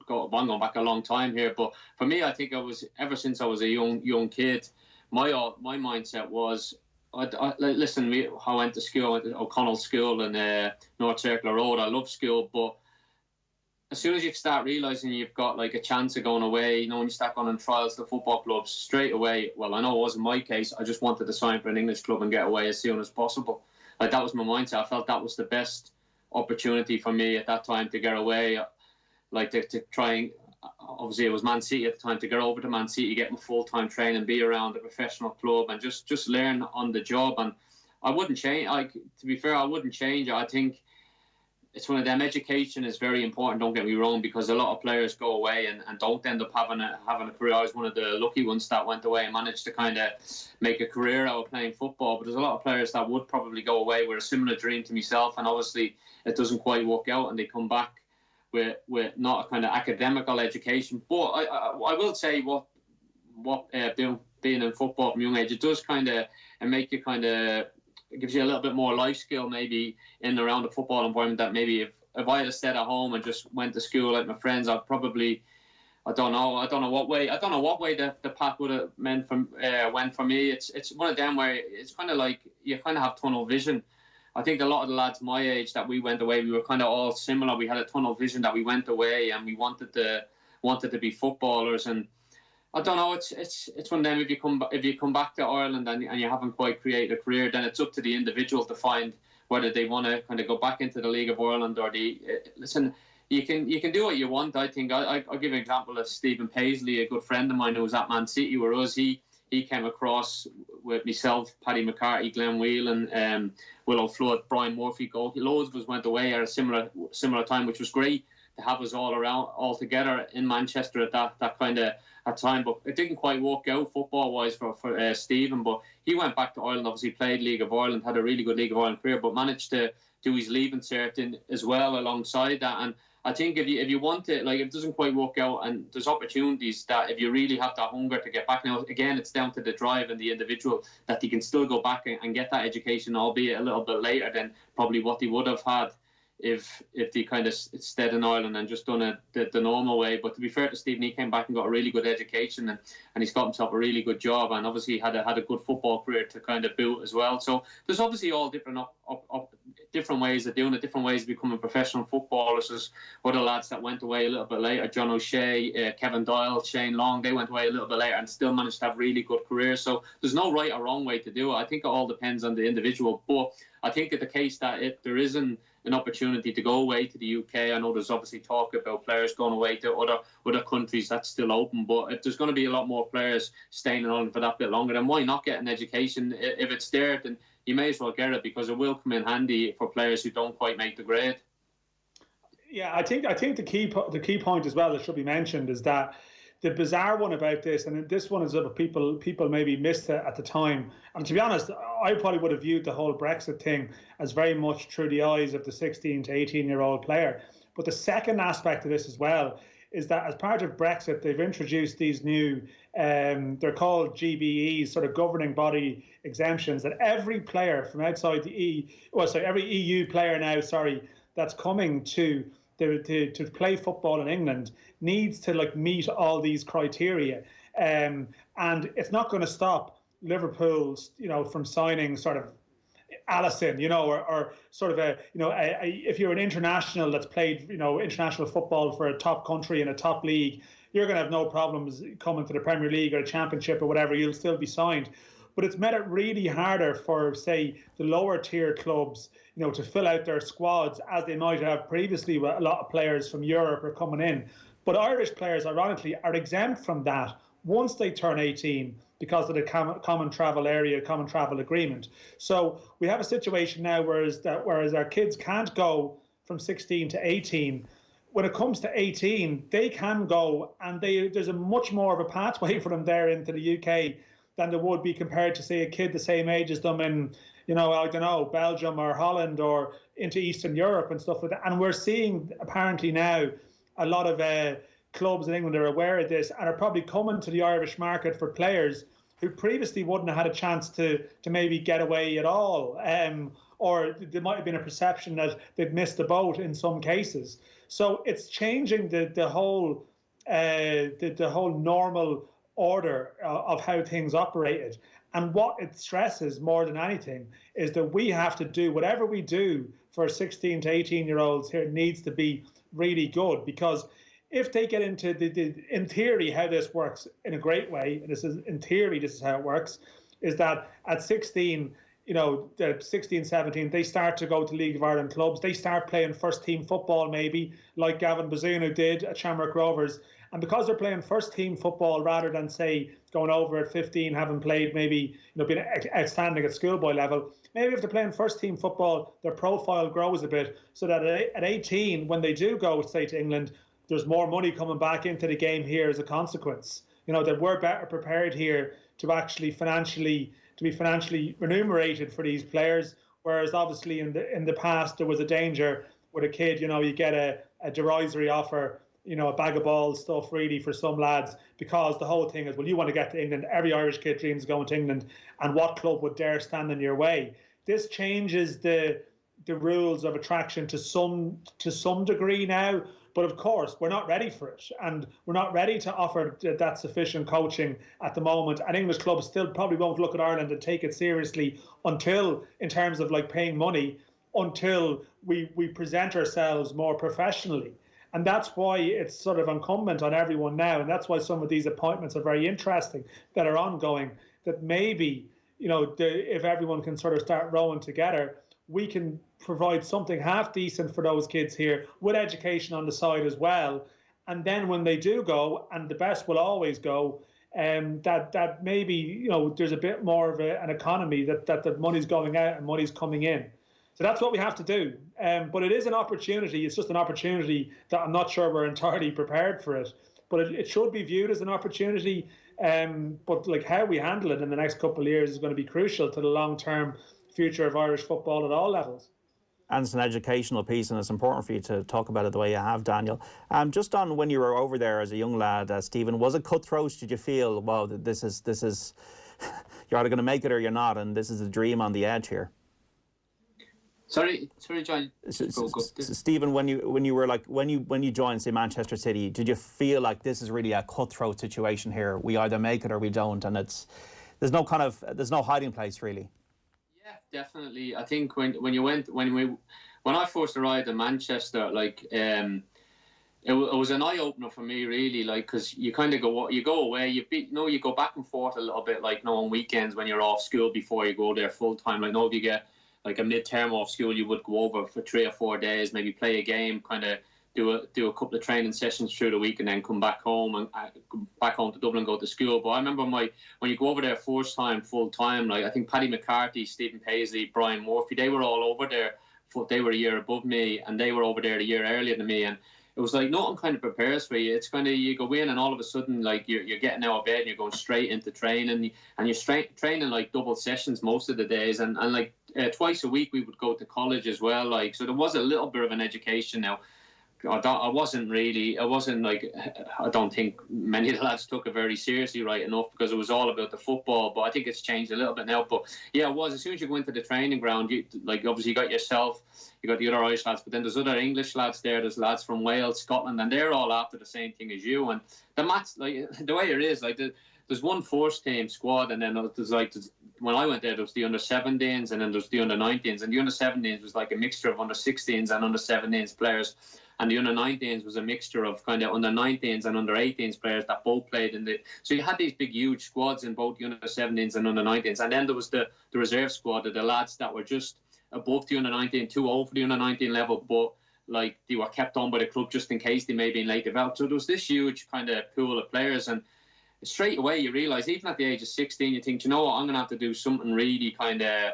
I'm going back a long time here, but for me, I think ever since I was a young kid, my mindset was, I went to school, I went to O'Connell School in North Circular Road. I love school, but as soon as you start realising you've got a chance of going away, when you start going on trials to football clubs, straight away, well, I know it wasn't my case, I just wanted to sign for an English club and get away as soon as possible. That was my mindset. I felt that was the best opportunity for me at that time to get away, to try and, obviously it was Man City at the time, to get over to Man City, get my full-time training, be around a professional club and just learn on the job. And I wouldn't change, to be fair, I wouldn't change it. I think it's one of them. Education is very important, don't get me wrong, because a lot of players go away and don't end up having a career. I was one of the lucky ones that went away and managed to kind of make a career out of playing football. But there's a lot of players that would probably go away with a similar dream to myself, and obviously it doesn't quite work out and they come back with not a kind of academical education. But I will say what being in football from a young age, it does kind of make you kind of, it gives you a little bit more life skill maybe in and around the football environment, that maybe if I had stayed at home and just went to school like my friends, I'd probably, I don't know what way the path would have went for me. It's one of them where it's kind of like you kind of have tunnel vision. I think a lot of the lads my age that we went away, we were kind of all similar. We had a tunnel vision that we went away and we wanted to be footballers. And I don't know. It's one of them. If you come back to Ireland and you haven't quite created a career, then it's up to the individual to find whether they want to kind of go back into the League of Ireland or listen. You can do what you want. I think I'll give you an example of Stephen Paisley, a good friend of mine who was at Man City with us. He came across with myself, Paddy McCarthy, Glenn Whelan, Willow Flood, Brian Murphy. Loads of us went away at a similar time, which was great to have us all together in Manchester at that kind of time. But it didn't quite work out football wise for Stephen. But he went back to Ireland. Obviously played League of Ireland, had a really good League of Ireland career, but managed to do his leaving cert as well alongside that. And I think if you want it, like, if it doesn't quite work out, and there's opportunities that if you really have that hunger to get back. Now, again, it's down to the drive and the individual that he can still go back and get that education, albeit a little bit later than probably what he would have had if they kind of stayed in Ireland and just done it the normal way. But to be fair to Stephen, he came back and got a really good education, and he's got himself a really good job, and obviously had a good football career to kind of boot as well. So there's obviously all different ways of doing it, different ways of becoming professional footballers. There's other lads that went away a little bit later, John O'Shea, Kevin Doyle, Shane Long, they went away a little bit later and still managed to have really good careers. So there's no right or wrong way to do it. I think it all depends on the individual. But I think in the case that if there isn't an opportunity to go away to the UK, I know there's obviously talk about players going away to other countries, that's still open. But if there's going to be a lot more players staying in Ireland for that bit longer, then why not get an education? If it's there, then you may as well get it, because it will come in handy for players who don't quite make the grade. Yeah, I think the key point as well that should be mentioned is that the bizarre one about this, and this one is that people maybe missed it at the time. And to be honest, I probably would have viewed the whole Brexit thing as very much through the eyes of the 16 to 18-year-old player. But the second aspect of this as well is that as part of Brexit, they've introduced these new, they're called GBEs, sort of governing body exemptions, that every player from outside the every EU player now, that's coming to play football in England needs to meet all these criteria, and it's not going to stop Liverpool, from signing sort of Alisson, or sort of if you're an international that's played, international football for a top country in a top league, you're going to have no problems coming to the Premier League or a Championship or whatever. You'll still be signed. But it's made it really harder for, say, the lower tier clubs, to fill out their squads as they might have previously, with a lot of players from Europe are coming in. But Irish players, ironically, are exempt from that once they turn 18 because of the common travel area, common travel agreement. So we have a situation now whereas our kids can't go from 16 to 18. When it comes to 18, they can go, and there's a much more of a pathway for them there into the UK than there would be compared to, say, a kid the same age as them in, I don't know, Belgium or Holland or into Eastern Europe and stuff like that. And we're seeing apparently now a lot of clubs in England are aware of this and are probably coming to the Irish market for players who previously wouldn't have had a chance to maybe get away at all, or there might have been a perception that they'd missed the boat in some cases. So it's changing the whole normal order of how things operated. And what it stresses more than anything is that we have to do whatever we do for 16 to 18-year-olds here needs to be really good, because if they get into in theory how this works in a great way, and this is how it works, is that at 16, the 16, 17, they start to go to League of Ireland clubs. They start playing first team football, maybe like Gavin Bazunu did at Shamrock Rovers. And because they're playing first team football rather than, say, going over at 15, having played maybe, been outstanding at schoolboy level, maybe if they're playing first team football, their profile grows a bit, so that at 18, when they do go, say, to England, there's more money coming back into the game here as a consequence. That we're better prepared here to actually be financially remunerated for these players. Whereas obviously in the past there was a danger with a kid, you get a derisory offer, a bag of balls stuff really for some lads, because the whole thing is, well, you want to get to England. Every Irish kid dreams of going to England, and what club would dare stand in your way? This changes the rules of attraction to some degree now. But of course, we're not ready for it, and we're not ready to offer that sufficient coaching at the moment. And English clubs still probably won't look at Ireland and take it seriously until, in terms of paying money, until we present ourselves more professionally. And that's why it's sort of incumbent on everyone now, and that's why some of these appointments are very interesting that are ongoing, that maybe, if everyone can sort of start rowing together, we can provide something half decent for those kids here with education on the side as well. And then when they do go, and the best will always go, that maybe there's a bit more of an economy, that the money's going out and money's coming in. So that's what we have to do. But it is an opportunity. It's just an opportunity that I'm not sure we're entirely prepared for it. But it should be viewed as an opportunity. But like how we handle it in the next couple of years is going to be crucial to the long-term future of Irish football at all levels. And it's an educational piece, and it's important for you to talk about it the way you have, Daniel. Just on when you were over there as a young lad, Stephen, was it cutthroat? Did you feel, wow, this is you're either going to make it or you're not, and this is a dream on the edge here? Sorry, John. Stephen, when you joined, say, Manchester City, did you feel like this is really a cutthroat situation here? We either make it or we don't, and there's no hiding place really. Yeah, definitely. I think when I first arrived in Manchester, it was an eye opener for me, really, because you kind of go away, you go back and forth a little bit, on weekends when you're off school before you go there full time. If you get like a midterm off school, you would go over for 3 or 4 days, maybe play a game, kind of do a couple of training sessions through the week, and then come back home and back home to Dublin and go to school. But I remember when you go over there first time, full time, I think Paddy McCarthy, Stephen Paisley, Brian Murphy, they were all over there. They were a year above me, and they were over there a year earlier than me. And it was like nothing kind of prepares for you. It's kind of, you go in and all of a sudden you're getting out of bed and you're going straight into training, and you're training double sessions most of the days, and twice a week we would go to college as well. So there was a little bit of an education now. I don't think many of the lads took it very seriously right enough, because it was all about the football. But I think it's changed a little bit now. But yeah, it was. As soon as you go into the training ground, obviously you got yourself, you got the other Irish lads, but then there's other English lads there. There's lads from Wales, Scotland, and they're all after the same thing as you. And the match, the way it is, there's one first team squad, and then there's when I went there was the under 17s, and then there's the under 19s, and the under 17s was like a mixture of under 16s and under 17s players. And the under 19s was a mixture of kind of under 19s and under 18s players that both played in the. So you had these big, huge squads in both the under 17s and under 19s. And then there was the reserve squad of the lads that were just above the under 19, too old for the under 19 level, but they were kept on by the club just in case they may be in late development. So there was this huge kind of pool of players. And straight away you realise, even at the age of 16, you think, you know what, I'm going to have to do something really kind of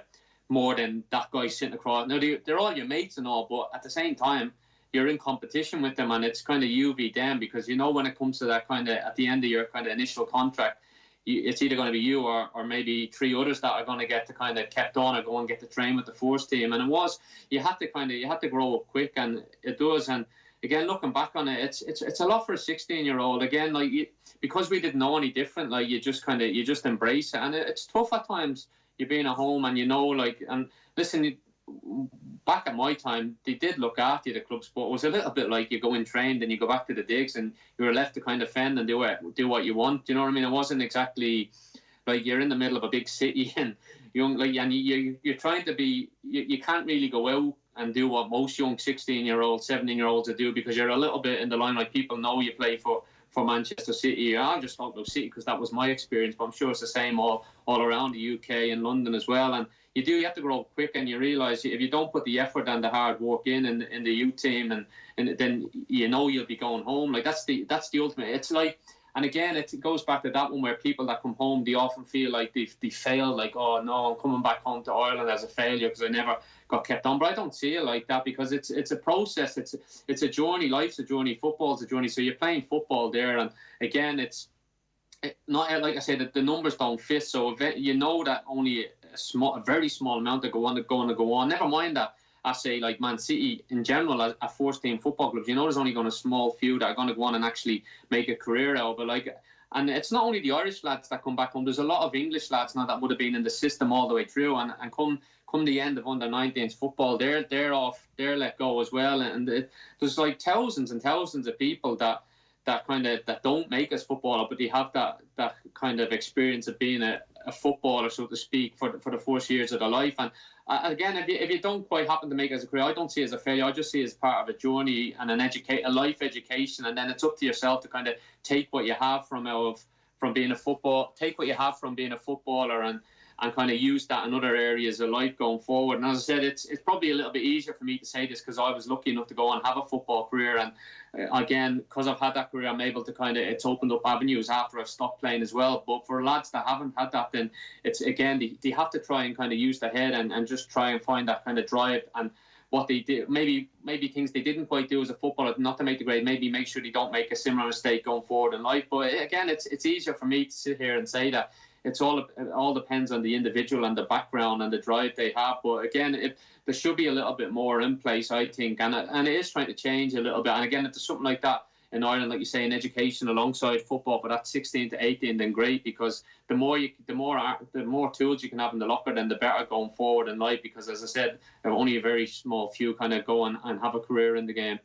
more than that guy sitting across. Now, they're all your mates and all, but at the same time, you're in competition with them, and it's kind of you v them, because when it comes to that kind of at the end of your kind of initial contract, it's either going to be you or maybe 3 others that are going to get to kind of kept on or go and get to train with the first team. And you had to grow up quick, and it does. And again, looking back on it, it's a lot for a 16-year-old. Again, because we didn't know any different, you just embrace it, and it's tough at times. You're being at home, and and listen. Back at my time, they did look after the clubs, but it was a little bit like you go in trained and you go back to the digs and you were left to kind of fend and do what you want. You know what I mean? It wasn't exactly like you're in the middle of a big city and you're trying to be. You can't really go out and do what most young 16-year-olds, 17-year-olds do, because you're a little bit in the limelight. People know you play for Manchester City. I just talk about City because that was my experience, but I'm sure it's the same all around the UK and London as well. And you have to grow up quick, and you realise if you don't put the effort and the hard work in the youth team, and then you'll be going home. That's the ultimate. It's and again, it goes back to that one where people that come home, they often feel like they fail, oh no, I'm coming back home to Ireland as a failure because I never got kept on. But I don't see it like that, because it's a process, it's a journey. Life's a journey, football's a journey. So you're playing football there, and again, it's not like I said, that the numbers don't fit. So that only a very small amount are going to go on. Never mind that. I say like Man City in general, at first team football clubs, there's only going to a small few that are going to go on and actually make a career out of it. And it's not only the Irish lads that come back home. There's a lot of English lads now that would have been in the system all the way through, and come the end of under 19s football, they're off, they're let go as well. And there's thousands and thousands of people that don't make us footballer, but they have that kind of experience of being a footballer, so to speak, for the first years of their life. And again, if you don't quite happen to make it as a career, I don't see it as a failure. I just see it as part of a journey and a life education, and then it's up to yourself to kind of take what you have from being a footballer, and kind of use that in other areas of life going forward. And as I said, it's probably a little bit easier for me to say this because I was lucky enough to go and have a football career, and again, because I've had that career, I'm able to it's opened up avenues after I've stopped playing as well. But for lads that haven't had that, then it's again, they have to try and kind of use their head and just try and find that kind of drive. And what they did, maybe things they didn't quite do as a footballer, not to make the grade, maybe make sure they don't make a similar mistake going forward in life. But again, it's easier for me to sit here and say that it all depends on the individual and the background and the drive they have. But again, there should be a little bit more in place, I think, and it is trying to change a little bit. And again, if there's something like that in Ireland, like you say, in education alongside football, but that's 16 to 18, then great, because the more tools you can have in the locker, then the better going forward in life. Because as I said, only a very small few kind of go and have a career in the game.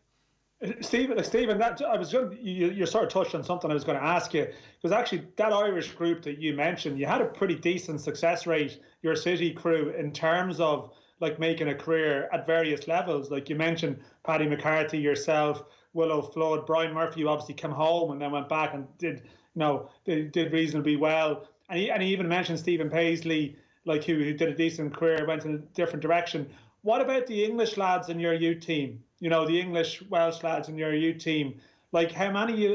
Stephen, you sort of touched on something I was going to ask you, because actually that Irish group that you mentioned, you had a pretty decent success rate, your City crew, in terms of like making a career at various levels. Like you mentioned, Paddy McCarthy, yourself, Willow Flood, Brian Murphy, who obviously came home and then went back and did reasonably well. And he even mentioned Stephen Paisley, like who did a decent career, went in a different direction. What about the English lads in your youth team? You know, the English Welsh lads in your youth team. Like how many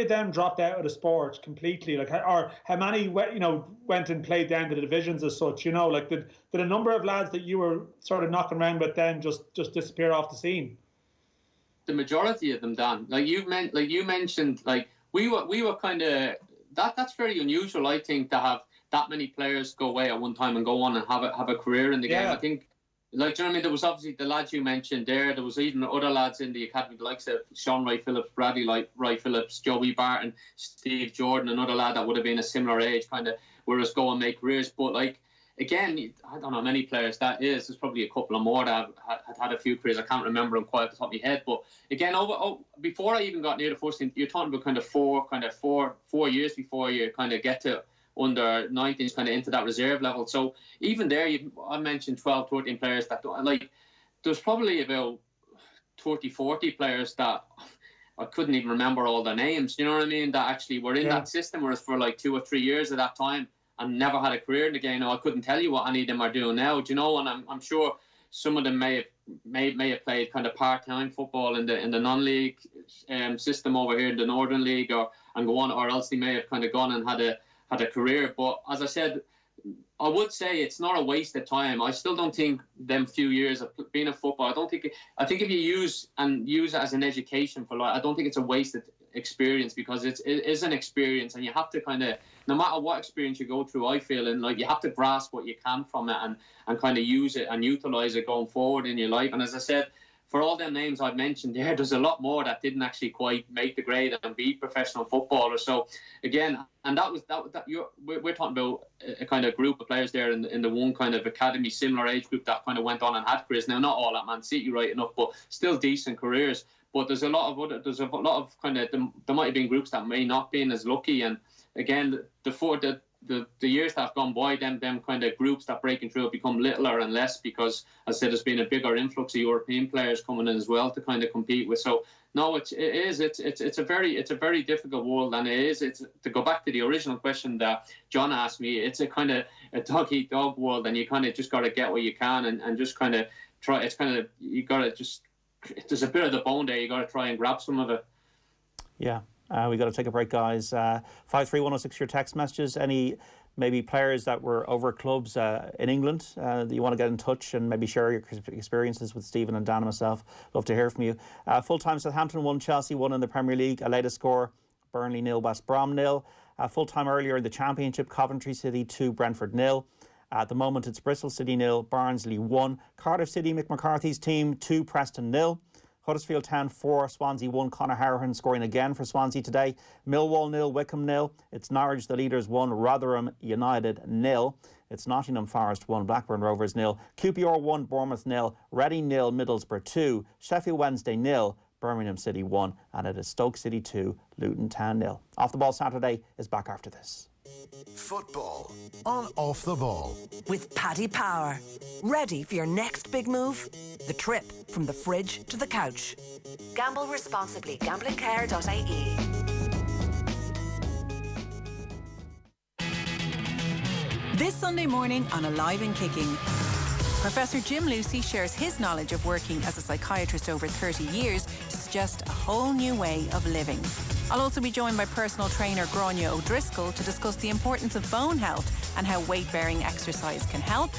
of them dropped out of the sport completely? Like, or how many went and played down to the divisions as such? You know, like did a number of lads that you were sort of knocking around with then just disappear off the scene? The majority of them, Dan. Like you mentioned, like we were kind of that's very unusual, I think, to have that many players go away at one time and go on and have a career in the game. I think, like, do you know what I mean? There was obviously the lads you mentioned there. There was even other lads in the academy, the likes of Sean Wright-Phillips, Bradley Wright-Phillips, Joey Barton, Steve Jordan, another lad that would have been a similar age, kind of, whereas go and make careers. But like, again, I don't know how many players that is. There's probably a couple of more that had a few careers. I can't remember them quite off the top of my head. But again, before I even got near the first team, you're talking about kind of four years before you kind of get to under 19s, kind of into that reserve level. So even there, I mentioned 12, 13 players that like. There's probably about 30, 40 players that I couldn't even remember all their names. You know what I mean? That actually were in that system, whereas for like 2 or 3 years at that time, and never had a career in the game. Now I couldn't tell you what any of them are doing now. Do you know? And I'm sure some of them may have played kind of part-time football in the non-league system over here in the Northern League, or else they may have kind of gone and had a career. But as I said, I would say it's not a waste of time. I still don't think them few years of being a footballer, I think if you use it as an education for life, I don't think it's a wasted experience, because it is an experience, and you have to kind of, no matter what experience you go through, I feel, and like you have to grasp what you can from it and kind of use it and utilize it going forward in your life. And as I said, for all them names I've mentioned there's a lot more that didn't actually quite make the grade and be professional footballers. So again, and we're talking about a kind of group of players there in the one kind of academy, similar age group that kind of went on and had careers. Now, not all at Man City, right enough, but still decent careers. But there's a lot of kind of, there might have been groups that may not been as lucky. And again, the years that have gone by, them kind of groups that breaking through have become littler and less, because, as I said, there's been a bigger influx of European players coming in as well to kind of compete with. So no, it's a very difficult world, and it's to go back to the original question that John asked me. It's a kind of a dog-eat-dog world, and you kind of just got to get what you can and just kind of try. It's kind of, you got to just, there's a bit of the bone there. You got to try and grab some of it. Yeah. We got to take a break, guys. 53106, your text messages. Any maybe players that were over clubs in England that you want to get in touch and maybe share your experiences with Stephen and Dan and myself. Love to hear from you. Full-time, Southampton 1, Chelsea 1 in the Premier League. A latest score, Burnley 0, West Brom 0. Full-time earlier in the Championship, Coventry City 2, Brentford 0. At the moment, it's Bristol City 0, Barnsley 1. Cardiff City, Mick McCarthy's team 2, Preston 0. Huddersfield Town 4, Swansea 1. Conor Hourihane scoring again for Swansea today. Millwall 0, Wycombe 0. It's Norwich, the leaders 1, Rotherham United 0. It's Nottingham Forest 1, Blackburn Rovers 0. QPR 1, Bournemouth 0. Reading 0, Middlesbrough 2. Sheffield Wednesday 0, Birmingham City 1. And it is Stoke City 2, Luton Town 0. Off the Ball Saturday is back after this. Football on Off the Ball with Paddy Power. Ready for your next big move? The trip from the fridge to the couch. Gamble responsibly. GamblingCare.ie. This Sunday morning on Alive and Kicking, Professor Jim Lucy shares his knowledge of working as a psychiatrist over 30 years to suggest a whole new way of living. I'll also be joined by personal trainer Grania O'Driscoll to discuss the importance of bone health and how weight-bearing exercise can help,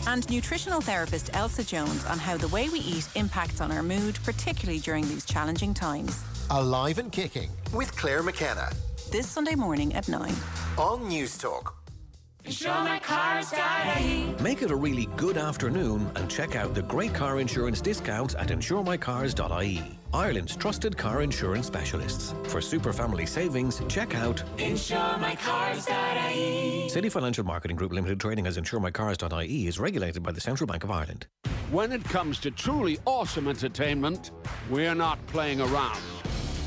and nutritional therapist Elsa Jones on how the way we eat impacts on our mood, particularly during these challenging times. Alive and Kicking with Claire McKenna. This Sunday morning at 9. On News Talk. InsureMyCars.ie. Make it a really good afternoon and check out the great car insurance discounts at InsureMyCars.ie. Ireland's trusted car insurance specialists. For super family savings, check out InsureMyCars.ie. City Financial Marketing Group Limited, trading as InsureMyCars.ie, is regulated by the Central Bank of Ireland. When it comes to truly awesome entertainment, we're not playing around.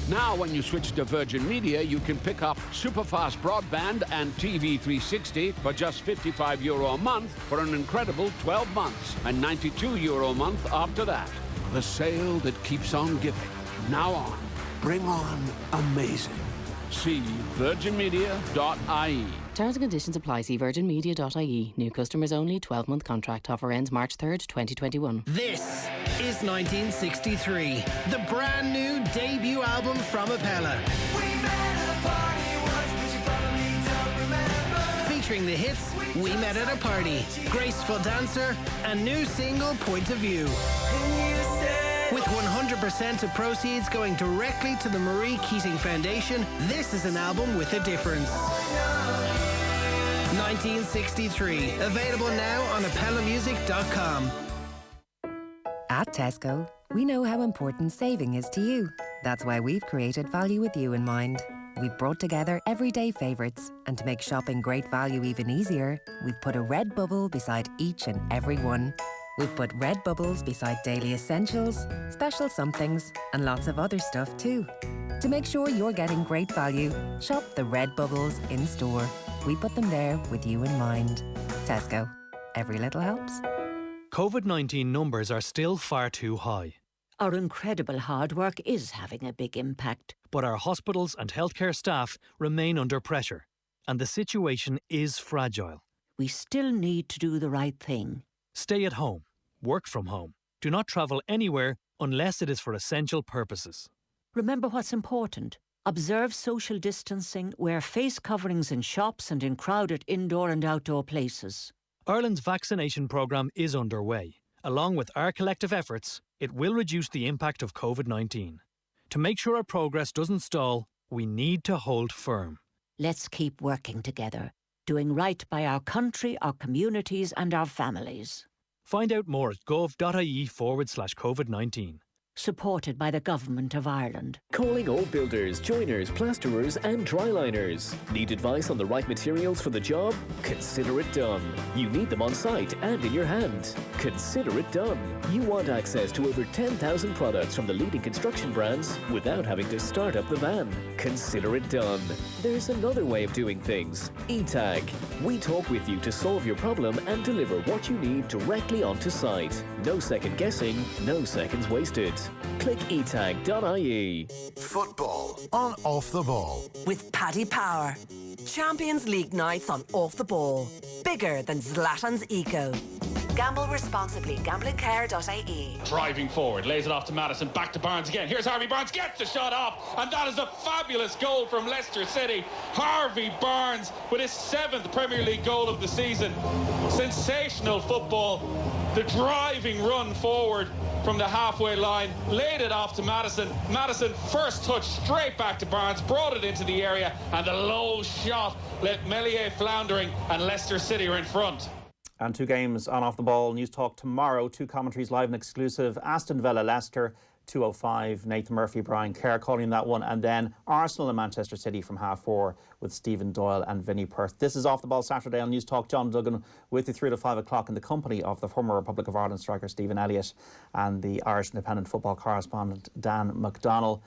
Now, when you switch to Virgin Media, you can pick up superfast broadband and TV 360 for just €55 a month for an incredible 12 months and €92 a month after that. The sale that keeps on giving. Now on. Bring on amazing. See virginmedia.ie. Terms and conditions apply. See virginmedia.ie. New customers only. 12-month contract. Offer ends March 3rd, 2021. This is 1963, the brand new debut album from Appella. Featuring the hits We Met at a Party, Graceful Dancer, and new single Point of View. With 100% of proceeds going directly to the Marie Keating Foundation, this is an album with a difference. 1963, available now on AppellaMusic.com. At Tesco, we know how important saving is to you. That's why we've created Value With You in mind. We've brought together everyday favourites, and to make shopping great value even easier, we've put a red bubble beside each and every one. We've put red bubbles beside daily essentials, special somethings, and lots of other stuff too. To make sure you're getting great value, shop the red bubbles in store. We put them there with you in mind. Tesco. Every little helps. COVID-19 numbers are still far too high. Our incredible hard work is having a big impact. But our hospitals and healthcare staff remain under pressure, and the situation is fragile. We still need to do the right thing. Stay at home. Work from home. Do not travel anywhere unless it is for essential purposes. Remember what's important. Observe social distancing, wear face coverings in shops and in crowded indoor and outdoor places. Ireland's vaccination programme is underway. Along with our collective efforts, it will reduce the impact of COVID-19. To make sure our progress doesn't stall, we need to hold firm. Let's keep working together, doing right by our country, our communities and our families. Find out more at gov.ie/COVID-19. Supported by the Government of Ireland. Calling all builders, joiners, plasterers and dryliners. Need advice on the right materials for the job? Consider it done. You need them on site and in your hand. Consider it done. You want access to over 10,000 products from the leading construction brands without having to start up the van. Consider it done. There's another way of doing things. eTag. We talk with you to solve your problem and deliver what you need directly onto site. No second guessing, no seconds wasted. Click etag.ie. Football on Off the Ball. With Paddy Power. Champions League nights on Off the Ball. Bigger than Zlatan's Eco. Gamble responsibly. Gamblingcare.ie. Driving forward, lays it off to Maddison, back to Barnes again. Here's Harvey Barnes, gets the shot off, and that is a fabulous goal from Leicester City. Harvey Barnes with his 7th Premier League goal of the season. Sensational football. The driving run forward from the halfway line, laid it off to Maddison. Maddison, first touch straight back to Barnes, brought it into the area, and the low shot left Meslier floundering, and Leicester City are in front. And 2 games on Off the Ball. News Talk tomorrow. 2 commentaries live and exclusive. Aston Villa, Leicester, 2:05. Nathan Murphy, Brian Kerr calling that one. And then Arsenal and Manchester City from 4:30 with Stephen Doyle and Vinnie Perth. This is Off the Ball Saturday on News Talk. John Duggan with you through to 5 o'clock in the company of the former Republic of Ireland striker Stephen Elliott and the Irish Independent football correspondent Dan McDonnell.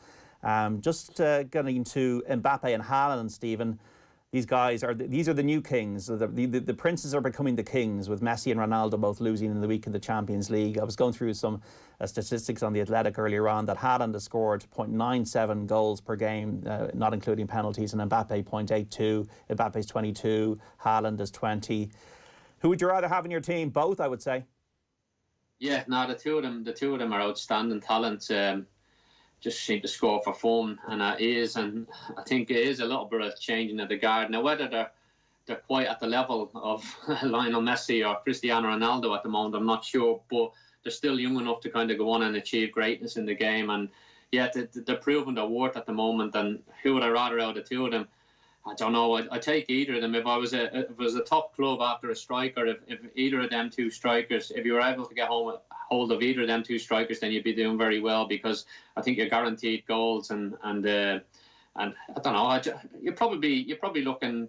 Just getting to Mbappe and Haaland, Stephen. these guys these are the new kings. The princes are becoming the kings, with Messi and Ronaldo both losing in the week in the Champions League. I was going through some statistics on The Athletic earlier on that Haaland has scored 0.97 goals per game, not including penalties, and Mbappe 0.82. Mbappe's 22, Haaland is 20. Who would you rather have in your team? Both, I would say. Yeah, no, the two of them are outstanding talents. Just seem to score for fun, and I think it is a little bit of changing of the guard. Now, whether they're quite at the level of Lionel Messi or Cristiano Ronaldo at the moment, I'm not sure, but they're still young enough to kind of go on and achieve greatness in the game. And yeah, they're proving their worth at the moment. And who would I rather out of the two of them? I don't know. I'd take either of them. If it was a top club after a striker, if either of them two strikers, if you were able to get hold of either of them two strikers, then you'd be doing very well, because I think you're guaranteed goals and I don't know. You're probably looking,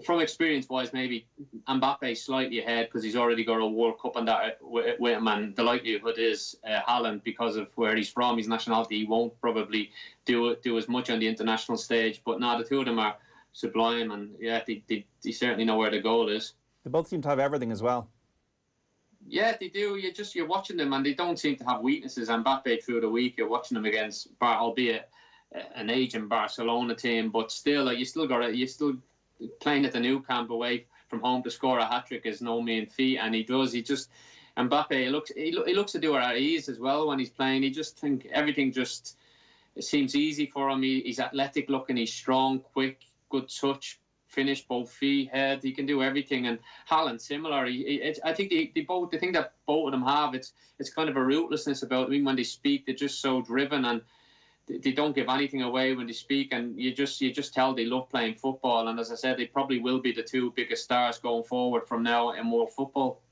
from experience wise, maybe Mbappe slightly ahead because he's already got a World Cup and that with him, and the likelihood is Haaland, because of where he's from, his nationality, he won't probably do as much on the international stage. But now the two of them are sublime, and yeah, they certainly know where the goal is. They both seem to have everything as well. Yeah, they do. You're watching them, and they don't seem to have weaknesses. Mbappe through the week, you're watching them against, albeit an aging Barcelona team, but still, you still playing at the new camp away from home to score a hat-trick is no mean feat, and he does. Mbappe, he looks to do it at ease as well when he's playing. He just think everything it seems easy for him. He's athletic looking, he's strong, quick, good touch, finish, both feet, head. He can do everything. And Haaland similar. I think the thing that both of them have, it's kind of a rootlessness about them. Even when they speak, they're just so driven, and they don't give anything away when they speak, and you just tell they love playing football. And as I said, they probably will be the two biggest stars going forward from now in world football.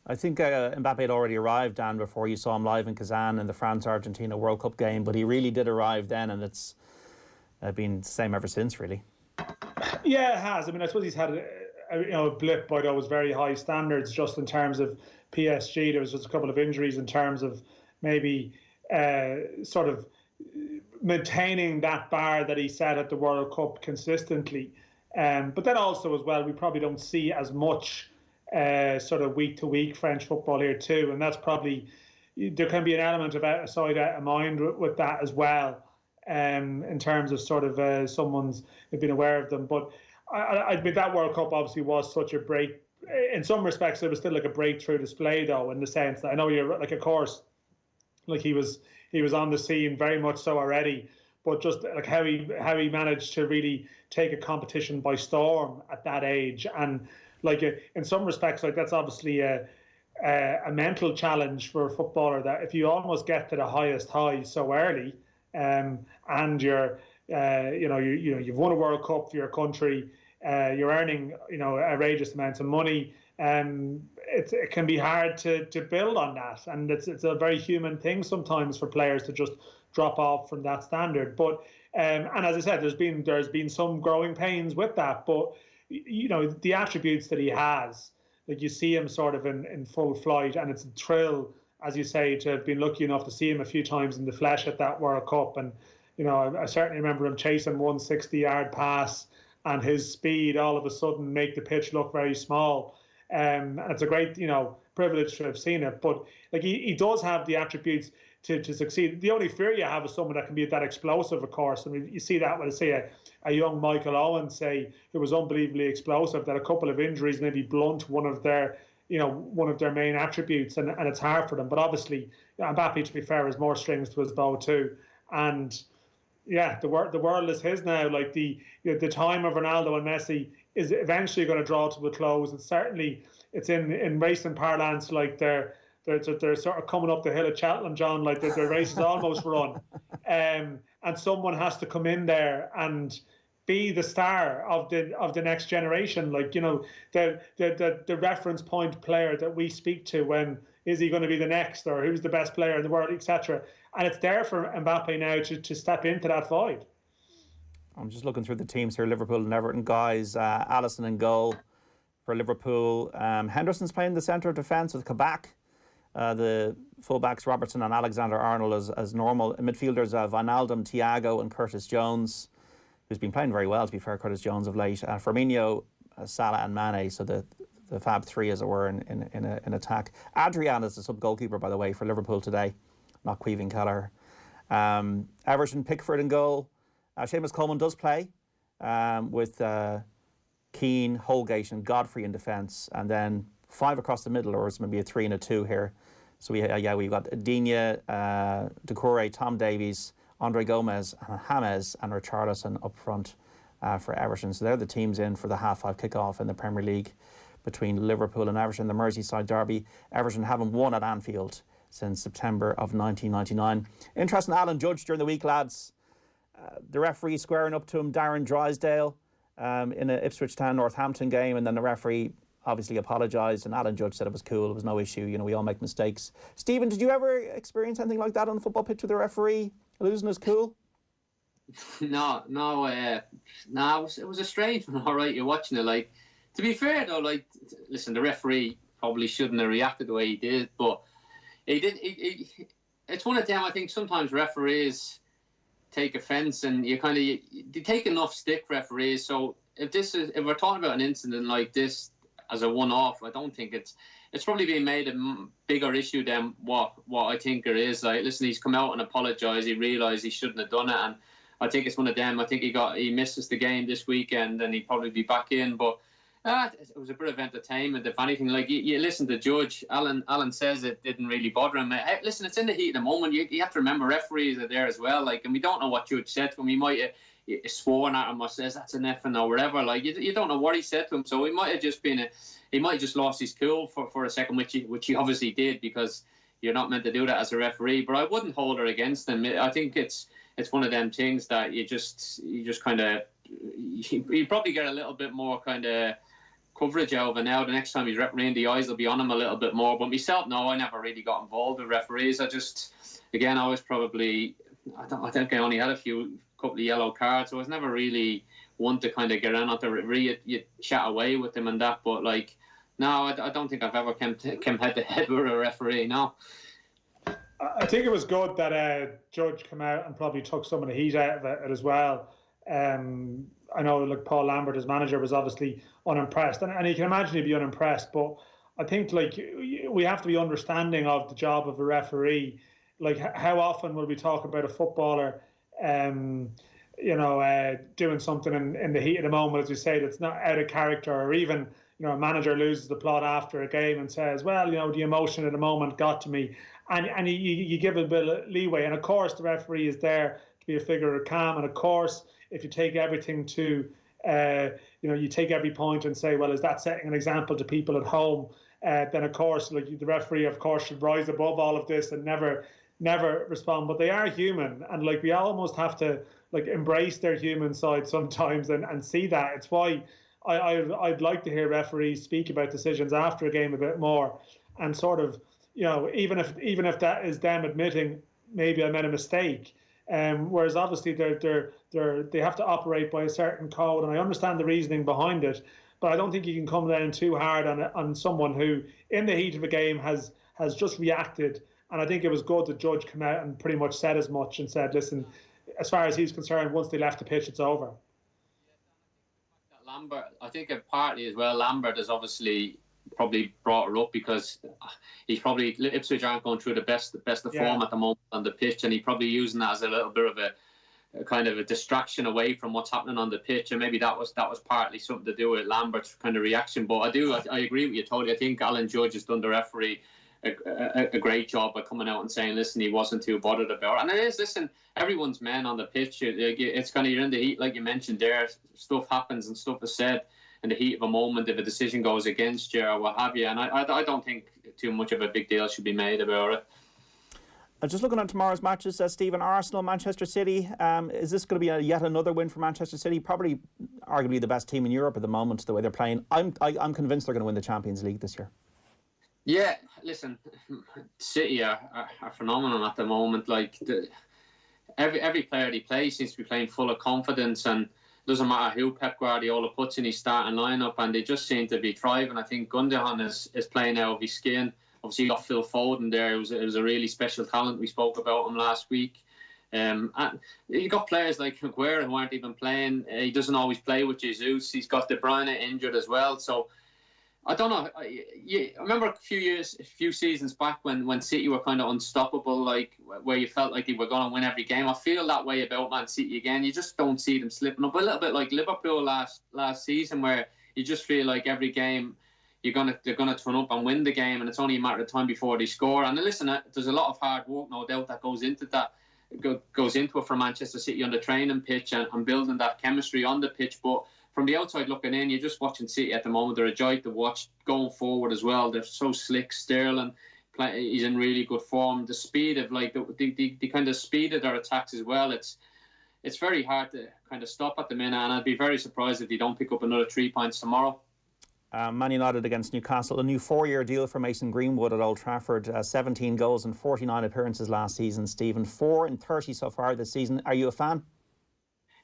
I think Mbappe had already arrived, Dan, before you saw him live in Kazan in the France-Argentina World Cup game, but he really did arrive then, and it's been the same ever since, really. Yeah, it has. I mean, I suppose he's had a blip by those very high standards just in terms of PSG. There was just a couple of injuries in terms of maybe sort of maintaining that bar that he set at the World Cup consistently. But then also as well, we probably don't see as much sort of week-to-week French football here too. And that's probably, there can be an element of out of sight, out of mind with that as well, in terms of sort of someone's been aware of them. But I mean, that World Cup obviously was such a break. In some respects, it was still like a breakthrough display, though, in the sense that I know you're like, of course, like he was on the scene very much so already, but just like how he managed to really take a competition by storm at that age, and like in some respects, like that's obviously a mental challenge for a footballer, that if you almost get to the highest high so early, and you're you've won a World Cup for your country, you're earning outrageous amounts of money. It can be hard to build on that, and it's a very human thing sometimes for players to just drop off from that standard. But and as I said, there's been some growing pains with that. But the attributes that he has, like you see him sort of in full flight, and it's a thrill, as you say, to have been lucky enough to see him a few times in the flesh at that World Cup. And I certainly remember him chasing 160-yard pass, and his speed all of a sudden make the pitch look very small. And it's a great, privilege to have seen it. But like he does have the attributes to succeed. The only fear you have is someone that can be that explosive, of course. I mean, you see that when, say, a young Michael Owen, say, who was unbelievably explosive, that a couple of injuries maybe blunt one of their main attributes, and it's hard for them. But obviously, Mbappe, to be fair, has more strings to his bow too. And yeah, the world is his now. Like the time of Ronaldo and Messi is eventually going to draw to a close. And certainly, it's in racing parlance, like they're sort of coming up the hill at Cheltenham, John. Like the race is almost run, and someone has to come in there and be the star of the next generation. Like the reference point player that we speak to when is he going to be the next, or who's the best player in the world, etc. And it's there for Mbappe now to step into that void. I'm just looking through the teams here. Liverpool and Everton guys. Alisson in goal for Liverpool. Henderson's playing the centre of defence with Kabak. The fullbacks Robertson and Alexander-Arnold as normal. Midfielders Wijnaldum, Thiago and Curtis Jones. who's been playing very well, to be fair, Curtis Jones of late. Firmino, Salah and Mane, so the Fab Three, as it were, in attack. Adrian is the sub-goalkeeper, by the way, for Liverpool today, not Caoimhín Kelleher. Everton, Pickford in goal. Seamus Coleman does play with Keane, Holgate and Godfrey in defence, and then 5 across the middle, or it's maybe a 3 and a 2 here. So we've got Digne, Doucouré, Tom Davies, Andre Gomez, James and Richarlison up front for Everton. So they're the teams in for the 5:30 kickoff in the Premier League between Liverpool and Everton, the Merseyside derby. Everton haven't won at Anfield since September of 1999. Interesting, Alan Judge during the week, lads. The referee squaring up to him, Darren Drysdale, in an Ipswich Town Northampton game, and then the referee obviously apologised, and Alan Judge said it was cool, it was no issue, you know, we all make mistakes. Stephen, did you ever experience anything like that on the football pitch with the referee losing his cool? No, it was a strange one, all right, you're watching it. Like, to be fair though, like, listen, the referee probably shouldn't have reacted the way he did, but he did. It's one of them, I think sometimes referees take offence, and you take enough stick, referees. So if we're talking about an incident like this as a one-off, I don't think it's probably being made a bigger issue than what I think it is. Like, listen, he's come out and apologised. He realised he shouldn't have done it, and I think it's one of them. I think he misses the game this weekend, and he'd probably be back in. But it was a bit of entertainment, if anything. Like, you listen to Judge. Alan says it didn't really bother him. Hey, listen, it's in the heat of the moment. You have to remember referees are there as well. Like, and we don't know what Judge said to him. He might have sworn at him or says that's an effing or whatever. Like, you don't know what he said to him. So he might have just lost his cool for a second, which he obviously did, because you're not meant to do that as a referee. But I wouldn't hold it against him. I think it's one of them things that you just kind of, you probably get a little bit more kind of coverage over now. The next time he's refereeing, the eyes will be on him a little bit more. But myself, no, I never really got involved with referees. I was probably, I think I only had a couple of yellow cards, so I was never really one to kind of get around on the referee. You chat away with him and that, but like, no, I don't think I've ever come head to head with a referee, no. I think it was good that Judge came out and probably took some of the heat out of it as well. I know, like, Paul Lambert, his manager, was obviously unimpressed, and you can imagine he'd be unimpressed. But I think, like, we have to be understanding of the job of a referee. Like, how often will we talk about a footballer, doing something in the heat of the moment, as we say, that's not out of character, or even, a manager loses the plot after a game and says, well, the emotion of the moment got to me, and you give it a bit of leeway. And of course, the referee is there to be a figure of calm. And of course, if you take everything to, you take every point and say, well, is that setting an example to people at home? Then of course, like, the referee, of course, should rise above all of this and never respond. But they are human, and like, we almost have to, like, embrace their human side sometimes and see that. It's why I'd like to hear referees speak about decisions after a game a bit more, and sort of, even if that is them admitting, maybe I made a mistake. Whereas obviously they have to operate by a certain code, and I understand the reasoning behind it, but I don't think you can come down too hard on someone who, in the heat of a game, has just reacted. And I think it was good that Judge came out and pretty much said as much, and said, listen, as far as he's concerned, once they left the pitch, it's over. Lambert, I think partly as well, Lambert has obviously probably brought her up because he's probably, Ipswich aren't going through the best of form at the moment on the pitch, and he's probably using that as a little bit of a kind of a distraction away from what's happening on the pitch, and maybe that was partly something to do with Lambert's kind of reaction. But I agree with you totally. I think Alan Judge has done the referee a great job by coming out and saying, listen, he wasn't too bothered about it. And it is, listen, everyone's men on the pitch. It's kind of, you're in the heat, like you mentioned there. Stuff happens and stuff is said in the heat of a moment if a decision goes against you or what have you. And I don't think too much of a big deal should be made about it. Just looking at tomorrow's matches, Stephen, Arsenal, Manchester City. Is this going to be yet another win for Manchester City? Probably, arguably, the best team in Europe at the moment, the way they're playing. I'm convinced they're going to win the Champions League this year. Yeah, listen, City are phenomenal at the moment. Like, every player they play seems to be playing full of confidence, and it doesn't matter who Pep Guardiola puts in his starting lineup, and they just seem to be thriving. I think Gundogan is playing out of his skin. Obviously, you got Phil Foden there. It was a really special talent. We spoke about him last week. And you got players like Aguero who aren't even playing. He doesn't always play with Jesus. He's got De Bruyne injured as well. So I don't know. I remember a few seasons back when City were kind of unstoppable, like where you felt like they were going to win every game. I feel that way about Man City again. You just don't see them slipping up. A little bit like Liverpool last season, where you just feel like every game they're gonna turn up and win the game, and it's only a matter of time before they score. And listen, there's a lot of hard work, no doubt, that goes into that. Goes into it for Manchester City on the training pitch and building that chemistry on the pitch. But from the outside looking in, you're just watching City at the moment. They're a joy to watch going forward as well. They're so slick. Sterling, he's in really good form. The speed of the kind of speed of their attacks as well. It's very hard to kind of stop at the minute, and I'd be very surprised if they don't pick up another 3 points tomorrow. Man United against Newcastle, a new 4-year deal for Mason Greenwood at Old Trafford. 17 goals and 49 appearances last season, Stephen. 4 in 30 so far this season. Are you a fan?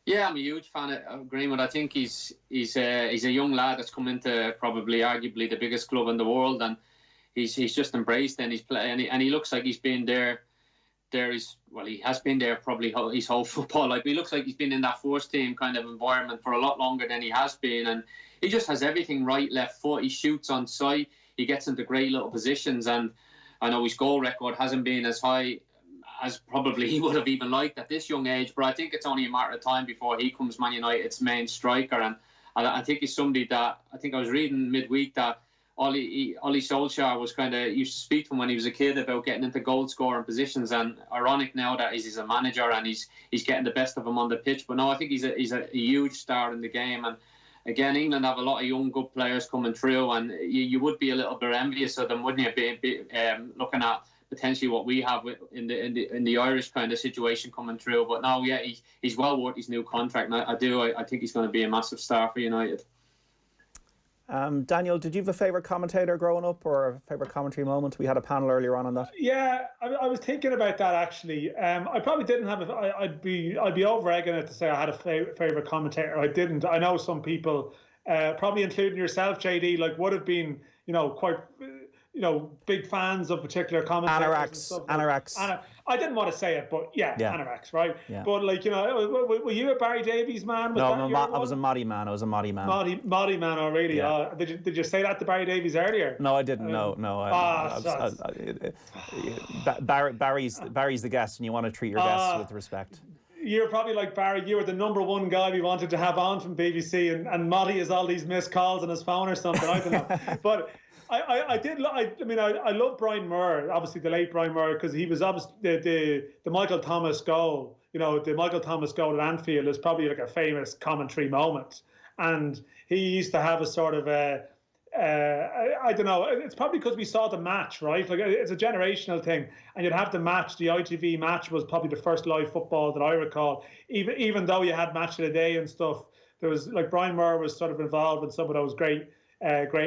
Yeah, I'm a huge fan of Greenwood. I think he's a young lad that's come into probably arguably the biggest club in the world, and he's just embraced and he's playing, and he looks like he's been there. He has been there probably his whole football life. He looks like he's been in that first team kind of environment for a lot longer than he has been, and he just has everything right, left foot. He shoots on sight. He gets into great little positions, and I know his goal record hasn't been as high as probably he would have even liked at this young age, but I think it's only a matter of time before he comes Man United's main striker. And I think he's somebody that, I think I was reading midweek that Ollie Solskjaer was kind of used to speak to him when he was a kid about getting into goal scoring positions, and ironic now that he's a manager and he's getting the best of him on the pitch. But no, I think he's a huge star in the game. And again, England have a lot of young good players coming through, and you would be a little bit envious of them, wouldn't you, looking at potentially what we have in the Irish kind of situation coming through. But no, yeah, he's well worth his new contract, and I think he's going to be a massive star for United. Daniel, did you have a favourite commentator growing up, or a favourite commentary moment? We had a panel earlier on that. Yeah, I was thinking about that actually. I probably didn't have I'd be over egging it to say I had a favourite commentator. I didn't. I know some people, probably including yourself, JD, like would have been, quite, big fans of particular commentators. Anoraks. I didn't want to say it, but yeah. Anoraks, right? Yeah. But were you a Barry Davies man? No, I was a Moddy man. Moddy man, oh really? Yeah. Did you say that to Barry Davies earlier? No, I didn't. Barry's the guest, and you want to treat your guests with respect. You're probably like Barry. You were the #1 guy we wanted to have on from BBC, and Moddy has all these missed calls on his phone or something. I don't know, but. I love Brian Moore, obviously the late Brian Moore, because he was obviously the Michael Thomas goal. The Michael Thomas goal at Anfield is probably like a famous commentary moment, and he used to have a sort of I don't know. It's probably because we saw the match, right? Like it's a generational thing, and you'd have the match. The ITV match was probably the first live football that I recall. Even though you had Match of the Day and stuff, there was like Brian Moore was sort of involved in some of those great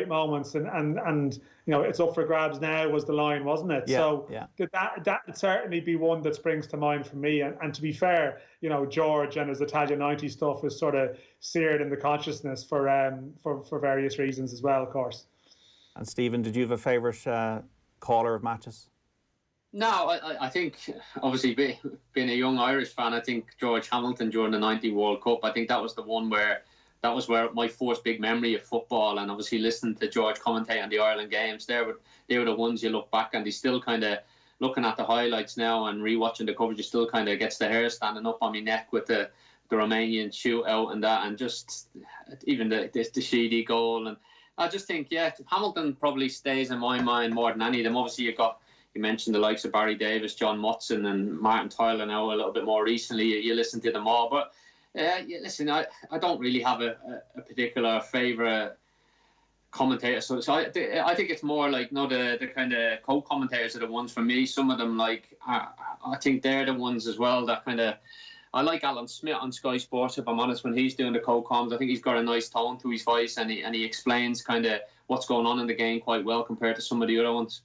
moments, and it's up for grabs now was the line, wasn't it? That would certainly be one that springs to mind for me. And to be fair, George and his Italian 90 stuff is sort of seared in the consciousness for various reasons as well, of course. And Stephen, did you have a favourite caller of matches? No, I think obviously being a young Irish fan, I think George Hamilton during the 90 World Cup, I think that was the one where that was where my first big memory of football, and obviously listening to George commentate on the Ireland games, they were the ones you look back and they still kind of, looking at the highlights now and rewatching the coverage, it still kind of gets the hair standing up on my neck with the Romanian shootout and that, and just even the Sheedy goal. And I just think, Hamilton probably stays in my mind more than any of them. Obviously you mentioned the likes of Barry Davis, John Motson and Martin Tyler now a little bit more recently. You listen to them all, but listen, I don't really have a particular favourite commentator. So I think it's more like the kind of co-commentators are the ones for me. Some of them I think they're the ones as well that kind of. I like Alan Smith on Sky Sports, if I'm honest, when he's doing the co-coms. I think he's got a nice tone to his voice, and he explains kind of what's going on in the game quite well compared to some of the other ones.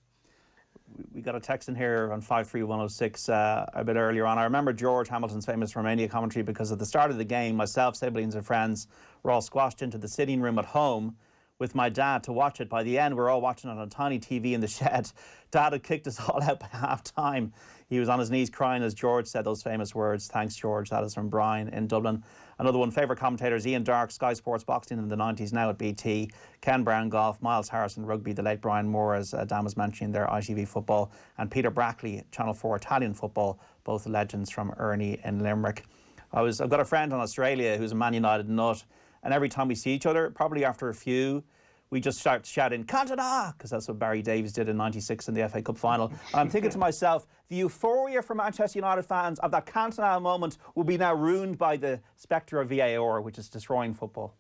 We got a text in here on 53106 a bit earlier on. I remember George Hamilton's famous Romania commentary because at the start of the game, myself, siblings and friends were all squashed into the sitting room at home with my dad to watch it. By the end, we're all watching it on a tiny TV in the shed. Dad had kicked us all out by half-time. He was on his knees crying as George said those famous words. Thanks, George. That is from Brian in Dublin. Another one, favourite commentators, Ian Darke, Sky Sports Boxing in the 90s, now at BT. Ken Brown, Golf. Miles Harrison, Rugby. The late Brian Moore, as Dan was mentioning there, ITV Football. And Peter Brackley, Channel 4 Italian Football, both legends from Ernie in Limerick. I've got a friend in Australia who's a Man United nut, and every time we see each other, probably after a few, we just start shouting, Cantona, because that's what Barry Davies did in '96 in the FA Cup final. And I'm thinking to myself, the euphoria for Manchester United fans of that Cantona moment will be now ruined by the spectre of VAR, which is destroying football.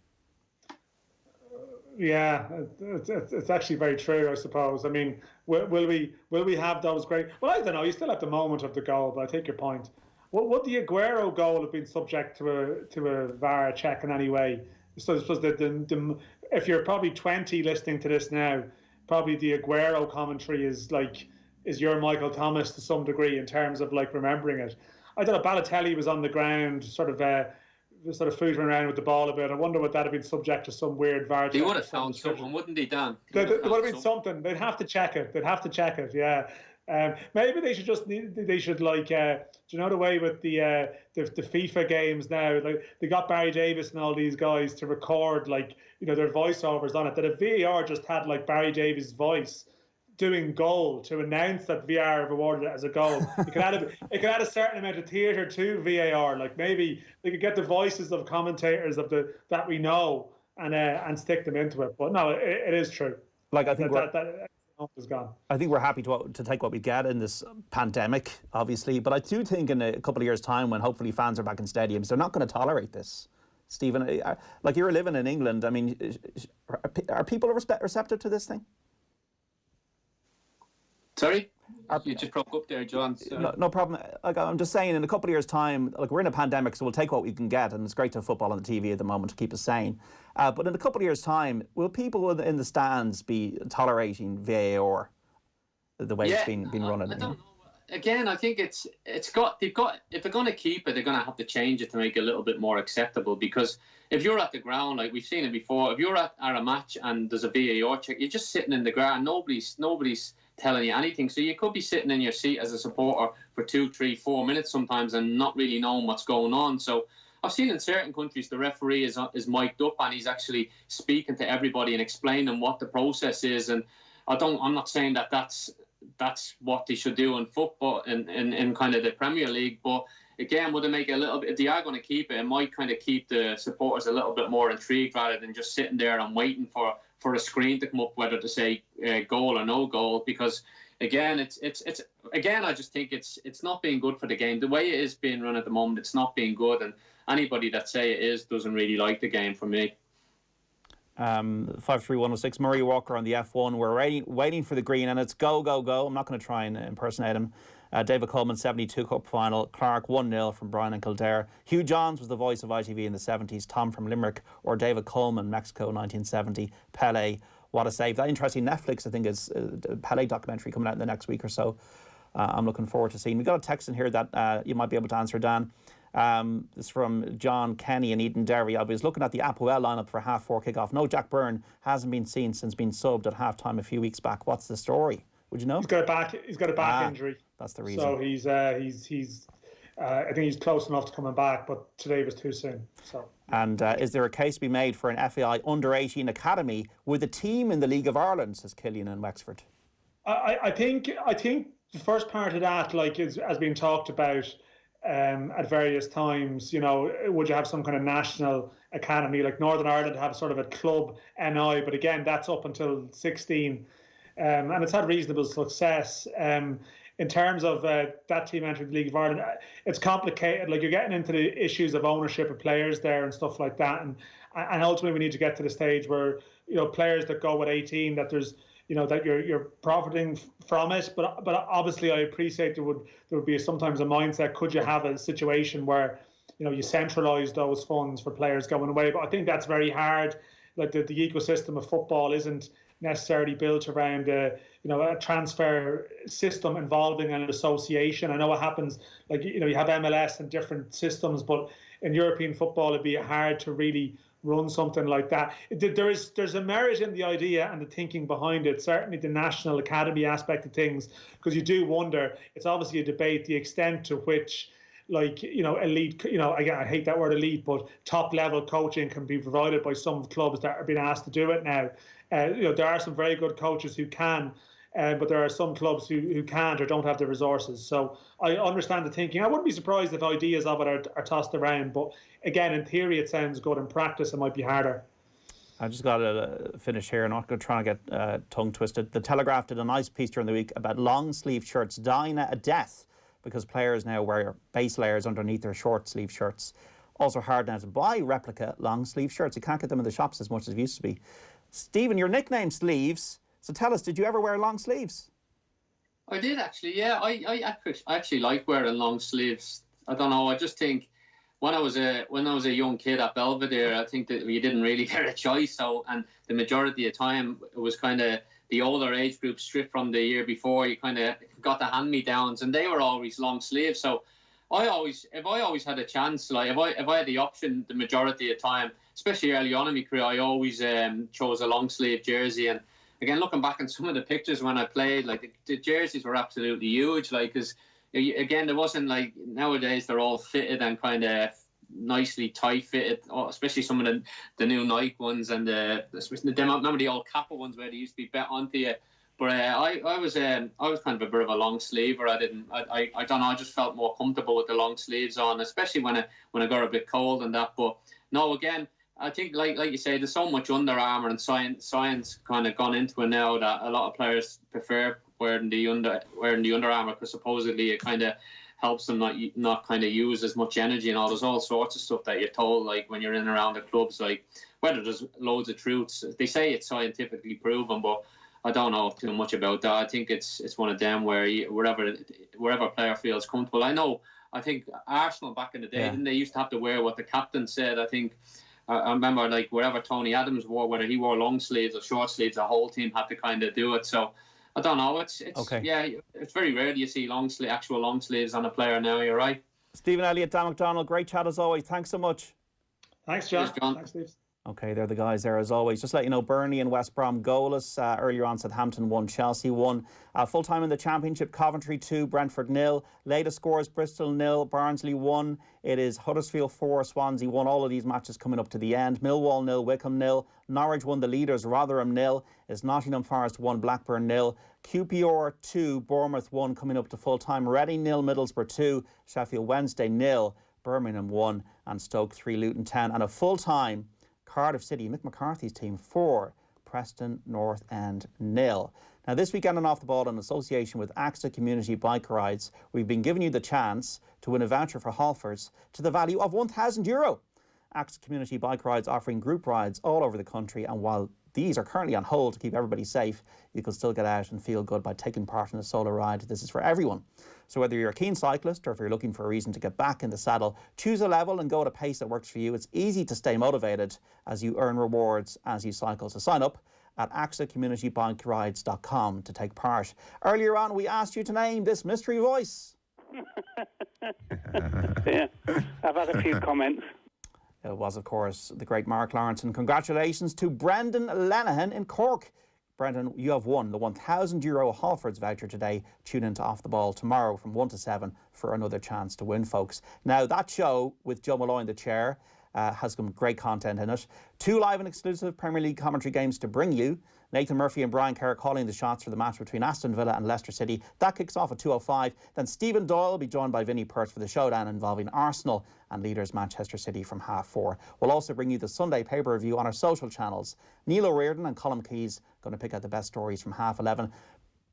Yeah, it's actually very true, I suppose. I mean, will we have those great... Well, I don't know. You still have the moment of the goal, but I take your point. Would the Aguero goal have been subject to a VAR check in any way? So I suppose if you're probably 20 listening to this now, probably the Aguero commentary is your Michael Thomas to some degree in terms of like remembering it. I don't know, Balotelli was on the ground, sort of footling around with the ball a bit. I wonder would that have been subject to some weird VAR check. They would have found something, wouldn't they, Dan? There would have been something. They'd have to check it. Yeah. Maybe they should like do you know the way with the FIFA games now, like they got Barry Davis and all these guys to record like, you know, their voiceovers on it, that if VAR just had like Barry Davis' voice doing goal to announce that VAR awarded it as a goal, it could add a certain amount of theatre to VAR. Like maybe they could get the voices of commentators that we know and stick them into it. But no, it is true. Like I think is gone. I think we're happy to take what we get in this pandemic, obviously, but I do think in a couple of years' time, when hopefully fans are back in stadiums, they're not going to tolerate this. Stephen, like you're living in England, I mean, are people receptive to this thing? Sorry? You just broke up there, John. No problem. Like I'm just saying, in a couple of years' time, like we're in a pandemic, so we'll take what we can get, and it's great to have football on the TV at the moment to keep us sane. But in a couple of years' time, will people in the stands be tolerating VAR the way it's been running? I don't know. Again, I think if they're going to keep it, they're going to have to change it to make it a little bit more acceptable. Because if you're at the ground, like we've seen it before, if you're at a match and there's a VAR check, you're just sitting in the ground. Nobody's telling you anything. So you could be sitting in your seat as a supporter for 2, 3, 4 minutes sometimes and not really knowing what's going on. So I've seen in certain countries the referee is mic'd up and he's actually speaking to everybody and explaining what the process is. And I'm not saying that that's what they should do in football in kind of the Premier League, but again, would it make it a little bit, if they are going to keep it, it might kind of keep the supporters a little bit more intrigued rather than just sitting there and waiting for a screen to come up whether to say goal or no goal. Because again, it's I just think it's not being good for the game. The way it is being run at the moment, it's not being good, and anybody that say it is doesn't really like the game for me. 53106 Murray Walker on the F1. We're waiting for the green, and it's go, go, go. I'm not going to try and impersonate him. David Coleman, 72 Cup final. Clark, 1-0 from Brian and Kildare. Hugh Johns was the voice of ITV in the 70s. Tom from Limerick, or David Coleman, Mexico, 1970. Pele, what a save. That interesting Netflix, I think, is a Pele documentary coming out in the next week or so. I'm looking forward to seeing. We've got a text in here that you might be able to answer, Dan. This is from John Kenny in Eden Derry. I was looking at the Apoel lineup for 4:30 kickoff. No Jack Byrne hasn't been seen since being subbed at half-time a few weeks back. What's the story? Would you know? He's got a back injury. That's the reason. So he's I think he's close enough to coming back, but today was too soon. So. And is there a case to be made for an FAI under-18 academy with a team in the League of Ireland, says Killian in Wexford? I think the first part of that has been talked about at various times. You know, would you have some kind of national academy like Northern Ireland have sort of a club NI, but again that's up until 16, and it's had reasonable success. In terms of that team entering the League of Ireland, it's complicated. Like you're getting into the issues of ownership of players there and stuff like that, and ultimately we need to get to the stage where, you know, players that go with 18, that there's, you know, that you're profiting from it. But obviously I appreciate there would be sometimes a mindset, could you have a situation where, you know, you centralise those funds for players going away? But I think that's very hard. Like the ecosystem of football isn't necessarily built around a transfer system involving an association. I know what happens, like, you have MLS and different systems, but in European football it'd be hard to really run something like that. There's a merit in the idea and the thinking behind it, certainly the national academy aspect of things, because you do wonder, it's obviously a debate, the extent to which, like, elite, again, I hate that word elite, but top level coaching can be provided by some clubs that are being asked to do it now. There are some very good coaches who can, but there are some clubs who can't or don't have the resources. So I understand the thinking. I wouldn't be surprised if ideas of it are tossed around, but again, in theory it sounds good. In practice it might be harder. I just got to finish here. I'm not going to try and get tongue twisted. The Telegraph did a nice piece during the week about long sleeve shirts dying a death because players now wear base layers underneath their short sleeve shirts. Also hard now to buy replica long sleeve shirts. You can't get them in the shops as much as it used to be. Stephen, your nickname Sleeves. So tell us, did you ever wear long sleeves? I did actually, yeah. I actually like wearing long sleeves. I don't know. I just think when I was a young kid at Belvedere, I think that you didn't really get a choice. So, and the majority of the time it was kind of the older age group stripped from the year before. You kind of got the hand-me-downs, and they were always long sleeves. So if I always had a chance, like if I had the option, the majority of the time, especially early on in my career, I always chose a long sleeve jersey. And again, looking back on some of the pictures when I played, like the jerseys were absolutely huge. Like, because again, there wasn't like nowadays they're all fitted and kind of nicely tight fitted, especially some of the new Nike ones and remember the old Kappa ones where they used to be bet onto you. But I was kind of a bit of a long sleever. I don't know. I just felt more comfortable with the long sleeves on, especially when I got a bit cold and that. But no, again, I think like you say, there's so much Under Armour and science kind of gone into it now that a lot of players prefer wearing the Under Armour because supposedly it kind of helps them not kind of use as much energy and all. There's all sorts of stuff that you're told, like when you're in and around the clubs, like whether there's loads of truths. They say it's scientifically proven, but I don't know too much about that. I think it's one of them where wherever a player feels comfortable. I think Arsenal back in the day, didn't they used to have to wear what the captain said? I think I remember like wherever Tony Adams wore, whether he wore long sleeves or short sleeves, the whole team had to kind of do it. So I don't know. It's very rare you see actual long sleeves on a player now. You're right. Stephen, Elliott, Dan McDonnell, great chat as always. Thanks so much. Thanks, John. Cheers, John. Thanks, Steve. Okay, they're the guys there as always. Just let you know, Burnley and West Brom goalless. Earlier on, Southampton 1, Chelsea 1. Full-time in the Championship, Coventry 2, Brentford 0. Latest scores, Bristol 0, Barnsley 1. It is Huddersfield 4, Swansea 1. All of these matches coming up to the end. Millwall 0, Wickham 0. Norwich 1, the leaders, Rotherham 0. Is Nottingham Forest 1, Blackburn 0. QPR 2, Bournemouth 1 coming up to full-time. Reading 0, Middlesbrough 2. Sheffield Wednesday 0. Birmingham 1. And Stoke 3, Luton 10. And a full-time Cardiff City, Mick McCarthy's team 4, Preston North End 0. Now this weekend on Off the Ball, in association with AXA Community Bike Rides, we've been giving you the chance to win a voucher for Halfords to the value of €1,000. AXA Community Bike Rides offering group rides all over the country, and while these are currently on hold to keep everybody safe, you can still get out and feel good by taking part in a solo ride. This is for everyone. So whether you're a keen cyclist or if you're looking for a reason to get back in the saddle, choose a level and go at a pace that works for you. It's easy to stay motivated as you earn rewards as you cycle. So sign up at axacommunitybikerides.com to take part. Earlier on, we asked you to name this mystery voice. Yeah, I've had a few comments. It was, of course, the great Mark Lawrence. And congratulations to Brendan Lenihan in Cork. Brendan, you have won the €1,000 Halfords voucher today. Tune in to Off the Ball tomorrow from 1 to 7 for another chance to win, folks. Now, that show with Joe Malloy in the chair has some great content in it. 2 live and exclusive Premier League commentary games to bring you. Nathan Murphy and Brian Kerr calling the shots for the match between Aston Villa and Leicester City. That kicks off at 2:05. Then Stephen Doyle will be joined by Vinnie Perth for the showdown involving Arsenal and leaders Manchester City from 4:30. We'll also bring you the Sunday paper review on our social channels. Neil O'Riordan and Colm Keys going to pick out the best stories from 11:30.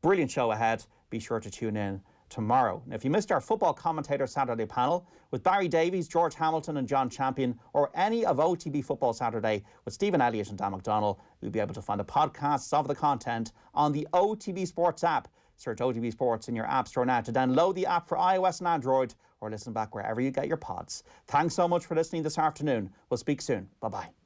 Brilliant show ahead. Be sure to tune in tomorrow. Now, if you missed our Football Commentator Saturday panel with Barry Davies, George Hamilton and John Champion, or any of OTB Football Saturday with Stephen Elliott and Dan McDonnell, you'll be able to find the podcasts of the content on the OTB Sports app. Search OTB Sports in your app store now to download the app for iOS and Android, or listen back wherever you get your pods. Thanks so much for listening this afternoon. We'll speak soon. Bye-bye.